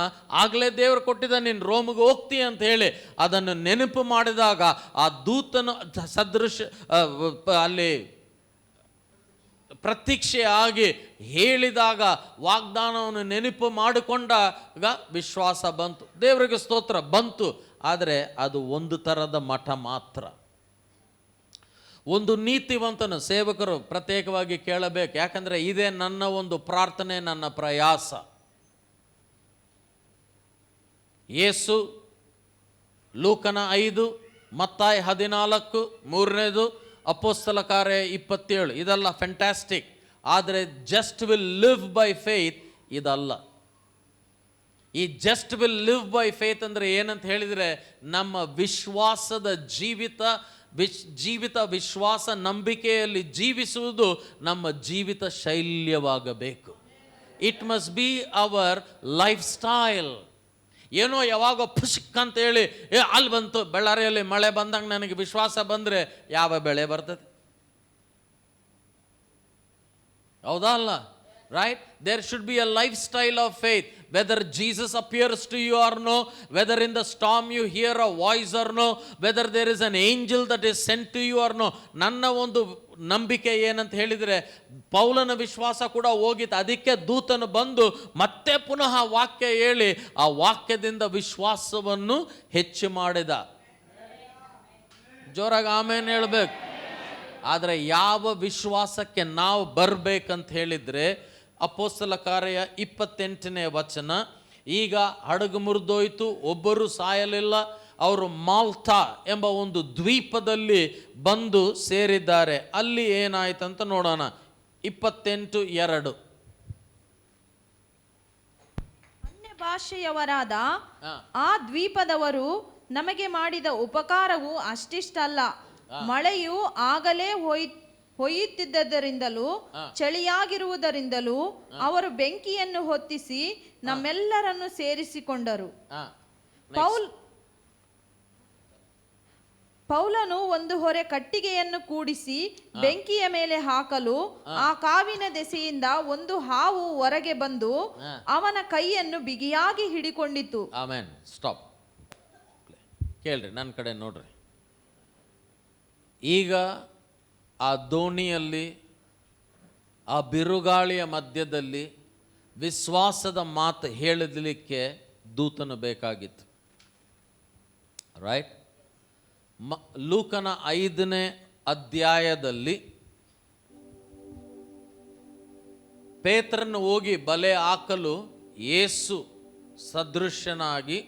ಆಗಲೇ ದೇವರು ಕೊಟ್ಟಿದ್ದ, ನೀನು ರೋಮಿಗೆ ಹೋಗ್ತಿ ಅಂತ ಹೇಳಿ ಅದನ್ನು ನೆನಪು ಮಾಡಿದಾಗ ಆ ದೂತನು ಸದೃಶ ಅಲ್ಲಿ ಪ್ರತೀಕ್ಷೆ ಆಗಿ ಹೇಳಿದಾಗ ವಾಗ್ದಾನವನ್ನು ನೆನಪು ಮಾಡಿಕೊಂಡಾಗ ವಿಶ್ವಾಸ ಬಂತು. ದೇವರಿಗೆ ಸ್ತೋತ್ರ, ಬಂತು. ಆದರೆ ಅದು ಒಂದು ಥರದ ಮಠ ಮಾತ್ರ. ಒಂದು ನೀತಿವಂತನು ಸೇವಕರು ಪ್ರತ್ಯೇಕವಾಗಿ ಕೇಳಬೇಕು. ಯಾಕಂದರೆ ಇದೇ ನನ್ನ ಒಂದು ಪ್ರಾರ್ಥನೆ, ನನ್ನ ಪ್ರಯಾಸ. ಯೇಸು ಲೂಕನ 5, ಮತ್ತಾಯ 14, 3ನೇದು ಅಪೊಸ್ತಲ ಕಾರ್ಯ 27, ಇದೆಲ್ಲ ಫ್ಯಾಂಟಾಸ್ಟಿಕ್. ಆದರೆ just will live by faith ಇದಲ್ಲ. ಈ just will live by faith ಅಂದರೆ ಏನಂತ ಹೇಳಿದರೆ, ನಮ್ಮ ವಿಶ್ವಾಸದ ಜೀವಿತ ವಿಶ್ವಾಸ ನಂಬಿಕೆಯಲ್ಲಿ ಜೀವಿಸುವುದು ನಮ್ಮ ಜೀವಿತ ಶೈಲ್ಯವಾಗಬೇಕು. It must be our life style. ಏನೋ ಯಾವಾಗ ಪುಷ್ಕ್ ಅಂತ ಹೇಳಿ ಅಲ್ಲಿ ಬಂತು, ಬಳ್ಳಾರಿಯಲ್ಲಿ ಮಳೆ ಬಂದಂಗೆ ನನಗೆ ವಿಶ್ವಾಸ ಬಂದರೆ ಯಾವ ಬೆಳೆ ಬರ್ತದೆ? ಹೌದಾ ಅಲ್ಲ? Right? There should be a lifestyle of faith. Whether Jesus appears to you or no, whether in the storm you hear a voice or no, whether there is an angel that is sent to you or no. ನನ್ನ ಒಂದು ನಂಬಿಕೆ ಏನಂತ ಹೇಳಿದರೆ, ಪೌಲನ ವಿಶ್ವಾಸ ಕೂಡ ಹೋಗಿತ್ತು. ಅದಕ್ಕೆ ದೂತನು ಬಂದು ಮತ್ತೆ ಪುನಃ ವಾಕ್ಯ ಹೇಳಿ ಆ ವಾಕ್ಯದಿಂದ ವಿಶ್ವಾಸವನ್ನು ಹೆಚ್ಚು ಮಾಡಿದ. ಜೋರಾಗಿ ಆಮೇನ್ ಹೇಳ್ಬೇಕು. ಆದರೆ ಯಾವ ವಿಶ್ವಾಸಕ್ಕೆ ನಾವು ಬರಬೇಕಂತ ಹೇಳಿದರೆ, ಅಪೊಸ್ತಲ ಕಾರ್ಯ 28ನೇ ವಚನ, ಈಗ ಹಡಗು ಮುರಿದೋಯ್ತು, ಒಬ್ಬರು ಸಾಯಲಿಲ್ಲ, ಅವರು ಮಾಲ್ತಾ ಎಂಬ ಒಂದು ದ್ವೀಪದಲ್ಲಿ ಬಂದು ಸೇರಿದ್ದಾರೆ. ಅಲ್ಲಿ ಏನಾಯ್ತಂತ ನೋಡೋಣ. 28:2. ಅನ್ಯ ಭಾಷೆಯವರಾದ ಆ ದ್ವೀಪದವರು ನಮಗೆ ಮಾಡಿದ ಉಪಕಾರವು ಅಷ್ಟಿಷ್ಟಲ್ಲ. ಮಳೆಯು ಆಗಲೇ ಹೊಯ್ಯುತ್ತಿದ್ದರಿಂದಲೂ ಚಳಿಯಾಗಿರುವುದರಿಂದಲೂ ಅವರು ಬೆಂಕಿಯನ್ನು ಹೊತ್ತಿಸಿ ನಮ್ಮೆಲ್ಲರನ್ನು ಸೇರಿಸಿಕೊಂಡರು. ಪೌಲನು ಒಂದು ಹೊರೆ ಕಟ್ಟಿಗೆಯನ್ನು ಕೂಡಿಸಿ ಬೆಂಕಿಯ ಮೇಲೆ ಹಾಕಲು ಆ ಕಾವಿನ ದೆಸೆಯಿಂದ ಒಂದು ಹಾವು ಹೊರಗೆ ಬಂದು ಅವನ ಕೈಯನ್ನು ಬಿಗಿಯಾಗಿ ಹಿಡಿಕೊಂಡಿತು. ಆಮೆನ್. ಸ್ಟಾಪ್. ಕೇಳ್ರಿ, ನನ್ನ ಕಡೆ ನೋಡ್ರಿ. ಈಗ ಆ ದೋಣಿಯಲ್ಲಿ, ಆ ಬಿರುಗಾಳಿಯ ಮಧ್ಯದಲ್ಲಿ ವಿಶ್ವಾಸದ ಮಾತು ಹೇಳಲಿಕ್ಕೆ ದೂತನು ಬೇಕಾಗಿತ್ತು. ರೈಟ್? ಲೂಕನ 5ನೇ ಅಧ್ಯಾಯದಲ್ಲಿ ಪೇತ್ರನು ಹೋಗಿ ಬಲೆ ಹಾಕಲು ಯೇಸು ಸದೃಶ್ಯನಾಗಿ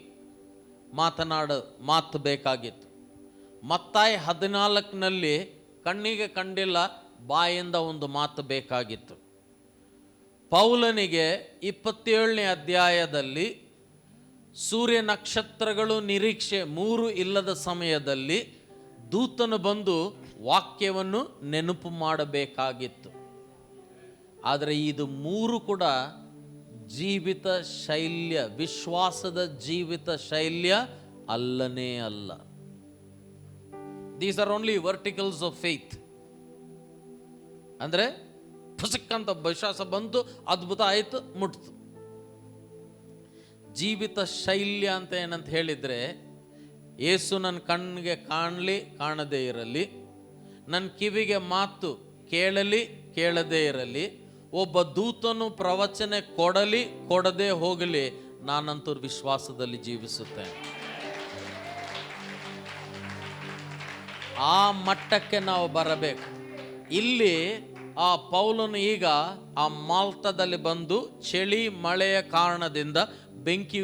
ಮಾತು ಬೇಕಾಗಿತ್ತು. ಮತ್ತಾಯ 14ನಲ್ಲಿ ಕಣ್ಣಿಗೆ ಕಂಡಿಲ್ಲ, ಬಾಯಿಂದ ಒಂದು ಮಾತು ಬೇಕಾಗಿತ್ತು. ಪೌಲನಿಗೆ 27ನೇ ಅಧ್ಯಾಯದಲ್ಲಿ ಸೂರ್ಯ ನಕ್ಷತ್ರಗಳು ನಿರೀಕ್ಷೆ 3 ಇಲ್ಲದ ಸಮಯದಲ್ಲಿ ದೂತನು ಬಂದು ವಾಕ್ಯವನ್ನು ನೆನಪು ಮಾಡಬೇಕಾಗಿತ್ತು. ಆದರೆ ಇದು 3 ಕೂಡ ಜೀವಿತ ಶೈಲ್ಯ, ವಿಶ್ವಾಸದ ಜೀವಿತ ಶೈಲ್ಯ ಅಲ್ಲನೇ ಅಲ್ಲ. These are only verticals of faith. ಅಂದರೆ ಪುಸ್ತಕಂತ ವಿಶ್ವಾಸ ಬಂತು, ಅದ್ಭುತ ಆಯಿತು, ಮುಟ್ತು. ಜೀವಿತ ಶೈಲ್ಯ ಅಂತ ಏನಂತ ಹೇಳಿದರೆ, ಯೇಸು ನನ್ನ ಕಣ್ಣಿಗೆ ಕಾಣಲಿ ಕಾಣದೇ ಇರಲಿ, ನನ್ನ ಕಿವಿಗೆ ಮಾತು ಕೇಳಲಿ ಕೇಳದೇ ಇರಲಿ, ಒಬ್ಬ ದೂತನು ಪ್ರವಚನೆ ಕೊಡಲಿ ಕೊಡದೆ ಹೋಗಲಿ, ನಾನಂತೂ ವಿಶ್ವಾಸದಲ್ಲಿ ಜೀವಿಸುತ್ತೇನೆ. ಆ ಮಟ್ಟಕ್ಕೆ ನಾವು ಬರಬೇಕು. ಇಲ್ಲಿ ಆ ಪೌಲನು ಈಗ ಆ ಮಾಲ್ತದಲ್ಲಿ ಬಂದು ಚಳಿ ಮಳೆಯ ಕಾರಣದಿಂದ ಬೆಂಕಿ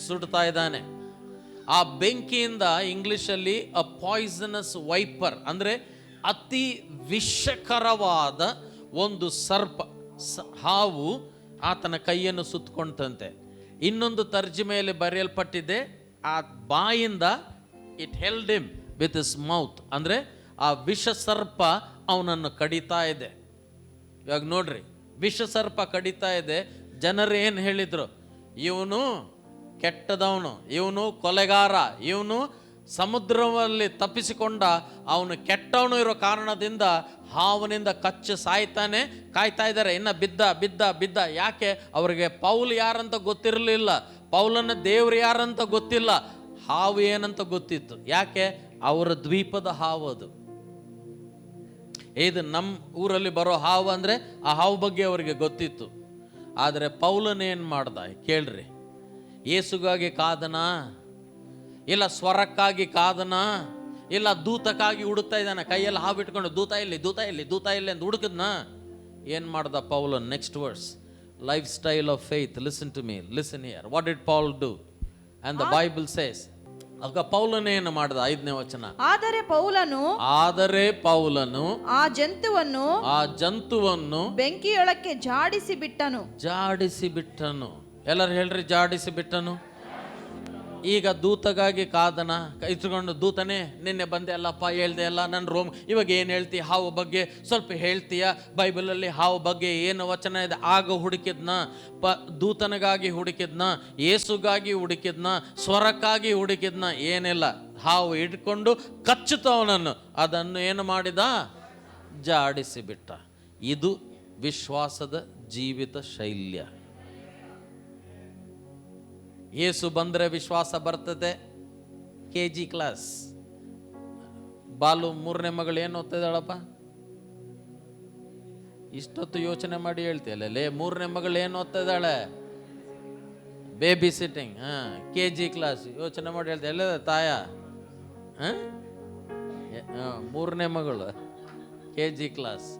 ಸುಡ್ತಾ ಇದ್ದಾನೆ. ಆ ಬೆಂಕಿಯಿಂದ ಇಂಗ್ಲಿಷಲ್ಲಿ ಅ ಪಾಯ್ಸನಸ್ ವೈಪರ್, ಅಂದರೆ ಅತಿ ವಿಷಕರವಾದ ಒಂದು ಸರ್ಪ, ಹಾವು ಆತನ ಕೈಯನ್ನು ಸುತ್ತಕೊಂಡಂತೆ. ಇನ್ನೊಂದು ತರ್ಜಮೆಯಲ್ಲಿ ಬರೆಯಲ್ಪಟ್ಟಿದೆ, ಆ ಬಾಯಿಂದ it held him with his mouth, ಅಂದರೆ ಆ ವಿಷ ಸರ್ಪ ಅವನನ್ನು ಕಡಿತಾ ಇದೆ. ಇವಾಗ ನೋಡ್ರಿ, ವಿಷ ಸರ್ಪ ಕಡಿತಾ ಇದೆ. ಜನರು ಏನು ಹೇಳಿದ್ರು? ಇವನು ಕೆಟ್ಟದವನು, ಇವನು ಕೊಲೆಗಾರ, ಇವನು ಸಮುದ್ರದಲ್ಲಿ ತಪ್ಪಿಸಿಕೊಂಡ, ಅವನು ಕೆಟ್ಟವನು ಇರೋ ಕಾರಣದಿಂದ ಹಾವನಿಂದ ಕಚ್ಚಿ ಸಾಯ್ತಾನೆ. ಕಾಯ್ತಾ ಇದ್ದಾರೆ, ಇನ್ನು ಬಿದ್ದ ಬಿದ್ದ ಬಿದ್ದ. ಯಾಕೆ? ಅವರಿಗೆ ಪೌಲ್ ಯಾರಂತ ಗೊತ್ತಿರಲಿಲ್ಲ, ಪೌಲನ ದೇವ್ರು ಯಾರಂತ ಗೊತ್ತಿಲ್ಲ, ಹಾವು ಏನಂತ ಗೊತ್ತಿತ್ತು. ಯಾಕೆ? ಅವರ ದ್ವೀಪದ ಹಾವು ಅದು. ಇದು ನಮ್ಮ ಊರಲ್ಲಿ ಬರೋ ಹಾವು ಅಂದರೆ ಆ ಹಾವು ಬಗ್ಗೆ ಅವರಿಗೆ ಗೊತ್ತಿತ್ತು. ಆದರೆ ಪೌಲನ್ ಏನು ಮಾಡ್ದ ಕೇಳ್ರಿ? ಯೇಸುಗಾಗಿ ಕಾದನಾ? ಇಲ್ಲ ಸ್ವರಕ್ಕಾಗಿ ಕಾದನಾ? ಇಲ್ಲ ದೂತಕ್ಕಾಗಿ ಹುಡುಕ್ತಾ ಇದ್ದಾನೆ? ಕೈಯಲ್ಲಿ ಹಾವು ಇಟ್ಕೊಂಡು ದೂತ ಇಲ್ಲಿ ದೂತ ಇಲ್ಲಿ ದೂತ ಇಲ್ಲಿ ಅಂತ ಹುಡುಕದ್ನಾ? ಏನು ಮಾಡ್ದ ಪೌಲನ್? Next verse, life style of faith. Listen to me, listen here. What did Paul do? And the Bible says, ಆಗ ಪೌಲನು ಏನು ಮಾಡ್ದ? 5ನೇ ವಚನ. ಆದರೆ ಪೌಲನು ಆ ಜಂತುವನ್ನು ಬೆಂಕಿಯೊಳಕ್ಕೆ ಜಾಡಿಸಿ ಬಿಟ್ಟನು. ಎಲ್ಲರೂ ಹೇಳ್ರಿ, ಜಾಡಿಸಿ ಬಿಟ್ಟನು. ಈಗ ದೂತಗಾಗಿ ಕಾದನ ಇಟ್ಕೊಂಡು, ದೂತನೇ ನಿನ್ನೆ ಬಂದೆ ಅಲ್ಲಪ್ಪ, ಹೇಳ್ದೆ ಅಲ್ಲ ನನ್ನ ರೋಮ್, ಇವಾಗ ಏನು ಹೇಳ್ತೀಯ ಹಾವು ಬಗ್ಗೆ? ಸ್ವಲ್ಪ ಹೇಳ್ತೀಯ? ಬೈಬಲಲ್ಲಿ ಹಾವು ಬಗ್ಗೆ ಏನು ವಚನ ಇದೆ? ಆಗ ಹುಡುಕಿದ್ನ, ದೂತನಿಗಾಗಿ ಹುಡುಕಿದ್ನ, ಯೇಸುಗಾಗಿ ಹುಡುಕಿದ್ನ, ಸ್ವರಕ್ಕಾಗಿ ಹುಡುಕಿದ್ನ? ಏನಿಲ್ಲ. ಹಾವು ಇಟ್ಕೊಂಡು ಕಚ್ಚುತ್ತವನನ್ನು, ಅದನ್ನು ಏನು ಮಾಡಿದ? ಜಾಡಿಸಿ ಬಿಟ್ಟ. ಇದು ವಿಶ್ವಾಸದ ಜೀವಿತ ಶೈಲ್ಯ. ಯೇಸು ಬಂದರೆ ವಿಶ್ವಾಸ ಬರ್ತದೆ. KG ಕ್ಲಾಸ್ ಬಾಲು 3ನೇ ಮಗಳು ಏನು ಓದ್ತಿದ್ದಾಳಪ್ಪ? ಇಷ್ಟೊತ್ತು ಯೋಚನೆ ಮಾಡಿ ಹೇಳ್ತೀಯಲ್ಲ, 3ನೇ ಮಗಳು ಏನು ಓದ್ತಿದ್ದಾಳೆ? Baby sitting. KG ಕ್ಲಾಸ್ ಯೋಚನೆ ಮಾಡಿ ಹೇಳ್ತೀಯ ಎಲ್ಲ ತಾಯ? 3ನೇ ಮಗಳು KG ಕ್ಲಾಸ್.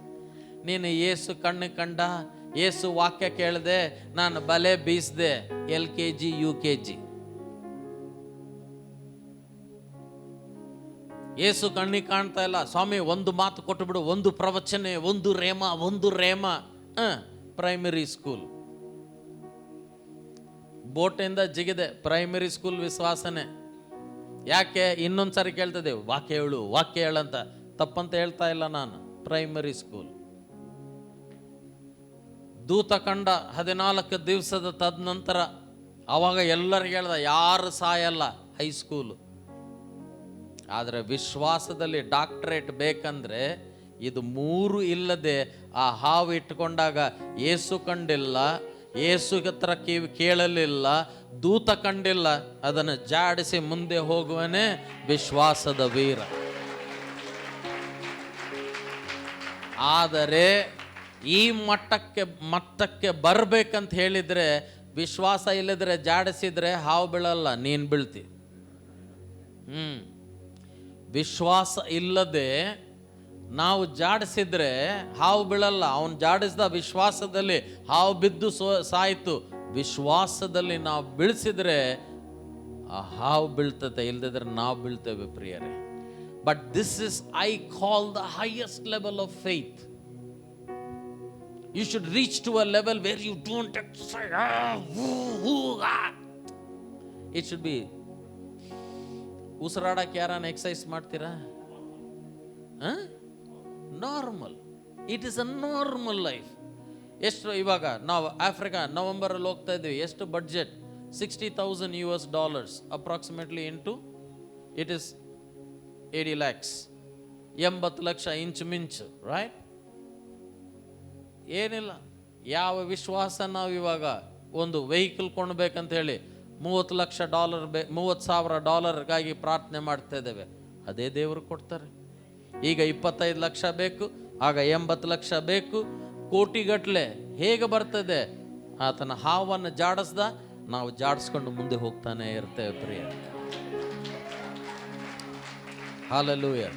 ನೀನು ಯೇಸು ಕಣ್ಣು ಕಂಡ, ಯೇಸು ವಾಕ್ಯ ಕೇಳಿದೆ, ನಾನು ಬಲೆ ಬೀಸಿದೆ, LKG UKG. ಏಸು ಕಣ್ಣಿಗೆ ಕಾಣ್ತಾ ಇಲ್ಲ, ಸ್ವಾಮಿ ಒಂದು ಮಾತು ಕೊಟ್ಟುಬಿಡು, ಒಂದು ಪ್ರವಚನೆ, ಒಂದು ರೇಮ. ಪ್ರೈಮರಿ ಸ್ಕೂಲ್ ಬೋಟಿಂದ ಜಿಗಿದೆ, ಪ್ರೈಮರಿ ಸ್ಕೂಲ್ ವಿಶ್ವಾಸನೆ. ಯಾಕೆ? ಇನ್ನೊಂದ್ಸರಿ ಕೇಳ್ತದೆ, ವಾಕ್ಯ ಹೇಳು ಅಂತ. ತಪ್ಪಂತ ಹೇಳ್ತಾ ಇಲ್ಲ ನಾನು. ಪ್ರೈಮರಿ ಸ್ಕೂಲ್ ದೂತ ಕಂಡ 14 ದಿವಸದ ತದನಂತರ ಅವಾಗ ಎಲ್ಲರಿಗೆ ಹೇಳ್ದ, ಯಾರು ಸಾಯಲ್ಲ. ಹೈಸ್ಕೂಲು. ಆದರೆ ವಿಶ್ವಾಸದಲ್ಲಿ ಡಾಕ್ಟರೇಟ್ ಬೇಕಂದ್ರೆ ಇದು 3 ಇಲ್ಲದೆ ಆ ಹಾವು ಇಟ್ಕೊಂಡಾಗ ಏಸು ಕಂಡಿಲ್ಲ, ಏಸು ಹತ್ರ ಕೇಳಲಿಲ್ಲ, ದೂತ ಕಂಡಿಲ್ಲ, ಅದನ್ನು ಜಾಡಿಸಿ ಮುಂದೆ ಹೋಗುವನೇ ವಿಶ್ವಾಸದ ವೀರ. ಆದರೆ ಈ ಮಟ್ಟಕ್ಕೆ ಬರಬೇಕಂತ ಹೇಳಿದ್ರೆ ವಿಶ್ವಾಸ ಇಲ್ಲದ್ರೆ, ಜಾಡಿಸಿದ್ರೆ ಹಾವು ಬೀಳಲ್ಲ, ನೀನು ಬೀಳ್ತಿ. ವಿಶ್ವಾಸ ಇಲ್ಲದೆ ನಾವು ಜಾಡಿಸಿದ್ರೆ ಹಾವು ಬೀಳಲ್ಲ. ಅವನು ಜಾಡಿಸಿದ ವಿಶ್ವಾಸದಲ್ಲಿ ಹಾವು ಬಿದ್ದು ಸಾಯ್ತು. ವಿಶ್ವಾಸದಲ್ಲಿ ನಾವು ಬೀಳಿಸಿದ್ರೆ ಆ ಹಾವು ಬೀಳ್ತದೆ, ಇಲ್ಲದಿದ್ರೆ ನಾವು ಬೀಳ್ತೇವೆ ಪ್ರಿಯರೇ. But this is I call the highest level of faith. You should reach to a level where you don't say, it should be. ಉಸಿರಾಡಕ್ಕೆ ಯಾರನ್ನ ಎಕ್ಸಸೈಸ್ ಮಾಡ್ತೀರಾ? Normal. It is a normal life. ಎಷ್ಟು ಇವಾಗ ನಾವು ಆಫ್ರಿಕಾ ನವೆಂಬರಲ್ಲಿ ಹೋಗ್ತಾ ಇದ್ವಿ. ಎಷ್ಟು budget? $60,000 approximately into it is 80 lakhs, 80 lakh inch right? ಏನಿಲ್ಲ. ಯಾವ ವಿಶ್ವಾಸ ನಾವು ಇವಾಗ ಒಂದು ವೆಹಿಕಲ್ ಕೊಂಡ್ಬೇಕಂತ ಹೇಳಿ $30,000 ಪ್ರಾರ್ಥನೆ ಮಾಡ್ತಾ ಇದ್ದೇವೆ. ಅದೇ ದೇವರು ಕೊಡ್ತಾರೆ. ಈಗ 25 ಲಕ್ಷ ಬೇಕು, ಆಗ 80 ಲಕ್ಷ ಬೇಕು, ಕೋಟಿಗಟ್ಟಲೆ ಹೇಗೆ ಬರ್ತದೆ? ಆತನ ಹಾವನ್ನು ಜಾಡಿಸ್ದ, ನಾವು ಜಾಡಿಸ್ಕೊಂಡು ಮುಂದೆ ಹೋಗ್ತಾನೆ ಇರ್ತೇವೆ ಪ್ರಿಯ. Hallelujah.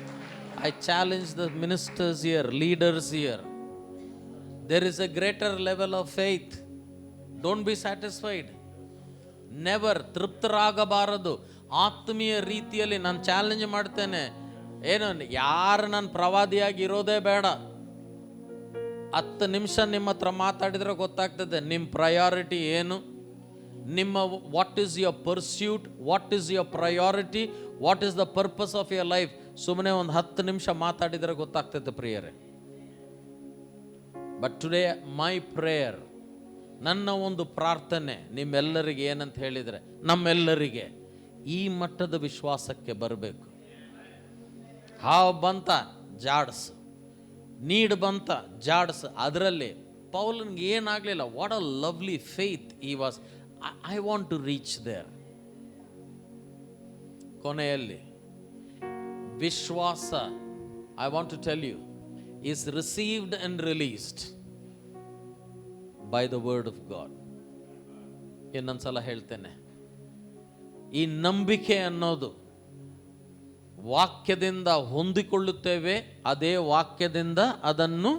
I challenge the ministers here, leaders here. There is a greater level of faith. Don't be satisfied. Never. ತೃಪ್ತರಾಗಬಾರದು. ಆತ್ಮೀಯ ರೀತಿಯಲ್ಲಿ ನಾನು ಚಾಲೆಂಜ್ ಮಾಡ್ತೇನೆ. ಏನು, ಯಾರು ನಾನು ಪ್ರವಾದಿಯಾಗಿ ಇರೋದೇ ಬೇಡ. 10 ನಿಮಿಷ ನಿಮ್ಮ ಹತ್ರ ಮಾತಾಡಿದ್ರೆ ಗೊತ್ತಾಗ್ತದೆ ನಿಮ್ಮ ಪ್ರಯಾರಿಟಿ ಏನು, ನಿಮ್ಮ what is your pursuit, what is your priority, what is the purpose of your life. ಸುಮ್ಮನೆ ಒಂದು 10 ನಿಮಿಷ ಮಾತಾಡಿದರೆ ಗೊತ್ತಾಗ್ತದೆ ಪ್ರಿಯರೇ. ಬಟ್ ಟುಡೇ ಮೈ ಪ್ರೇಯರ್, ನನ್ನ ಒಂದು ಪ್ರಾರ್ಥನೆ ನಿಮ್ಮೆಲ್ಲರಿಗೆ ಏನಂತ ಹೇಳಿದರೆ, ನಮ್ಮೆಲ್ಲರಿಗೆ ಈ ಮಟ್ಟದ ವಿಶ್ವಾಸಕ್ಕೆ ಬರಬೇಕು. ಹಾವು ಬಂತ ಜಾಡ್ಸು, ನೀಡ್ ಬಂತ ಜಾಡ್ಸು. ಅದರಲ್ಲಿ ಪೌಲನ್ಗೆ ಏನಾಗಲಿಲ್ಲ. What a lovely faith he was. I want to reach there. ಕೊನೆಯಲ್ಲಿ ವಿಶ್ವಾಸ, I want to tell you, is received and released by the word of God. ಇನ್ನೊಂದ್ಸಲ ಹೇಳ್ತೇನೆ, ಈ ನಂಬಿಕೆ ಅನ್ನೋದು ವಾಕ್ಯದಿಂದ ಹೊಂದಿಕೊಳ್ಳುತ್ತೇವೆ, ಅದೇ ವಾಕ್ಯದಿಂದ ಅದನ್ನು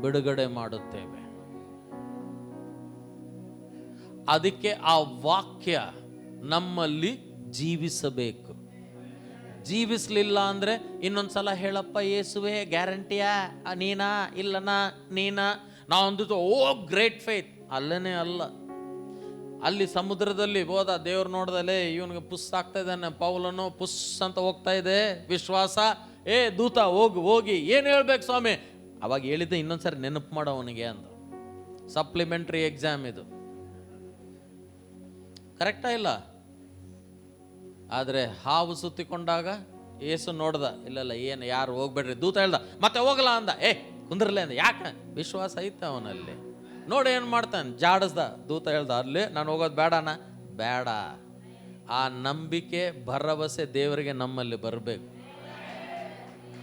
ಬಿಡುಗಡೆ ಮಾಡುತ್ತೇವೆ. ಅದಕ್ಕೆ ಆ ವಾಕ್ಯ ನಮ್ಮಲ್ಲಿ ಜೀವಿಸಬೇಕು. ಜೀವಿಸ್ಲಿಲ್ಲ ಅಂದ್ರೆ ಇನ್ನೊಂದ್ಸಲ ಹೇಳಪ್ಪ ಯೇಸುವೆ ಗ್ಯಾರಂಟಿಯಾ, ನೀನಾ ಇಲ್ಲನಾ ನೀನಾ. ನಾವೊಂದು ಗ್ರೇಟ್ ಫೇತ್ ಅಲ್ಲನೇ ಅಲ್ಲ. ಅಲ್ಲಿ ಸಮುದ್ರದಲ್ಲಿ ಹೋದ, ದೇವ್ರು ನೋಡ್ದಲೇ ಇವನಿಗೆ ಪುಸ್ ಆಗ್ತಾ ಇದ್ದಾನೆ, ಪೌಲನು ಪುಸ್ ಅಂತ ಹೋಗ್ತಾ ಇದೆ ವಿಶ್ವಾಸ. ದೂತ ಹೋಗಿ ಏನು ಹೇಳ್ಬೇಕು ಸ್ವಾಮಿ? ಅವಾಗ ಹೇಳಿದ್ದೆ, ಇನ್ನೊಂದ್ಸರಿ ನೆನಪು ಮಾಡೋ ಅವನಿಗೆ ಅಂದ. ಸಪ್ಲಿಮೆಂಟ್ರಿ ಎಕ್ಸಾಮ್ ಇದು, ಕರೆಕ್ಟಾ ಇಲ್ಲ? ಆದರೆ ಹಾವು ಸುತ್ತಿಕೊಂಡಾಗ ಏಸು ನೋಡ್ದ, ಇಲ್ಲ ಏನು ಯಾರು ಹೋಗ್ಬೇಡ್ರಿ, ದೂತ ಹೇಳ್ದ, ಮತ್ತೆ ಹೋಗಲ್ಲ ಅಂದ. ಕುಂದ್ರಲೇ ಅಂದ. ಯಾಕೆ? ವಿಶ್ವಾಸ ಐತೆ ಅವನಲ್ಲಿ. ನೋಡಿ ಏನು ಮಾಡ್ತಾನೆ, ಜಾಡಿಸ್ದ. ದೂತ ಹೇಳ್ದ, ಅಲ್ಲಿ ನಾನು ಹೋಗೋದು ಬೇಡನ, ಬೇಡ. ಆ ನಂಬಿಕೆ ಭರವಸೆ ದೇವರಿಗೆ ನಮ್ಮಲ್ಲಿ ಬರಬೇಕು.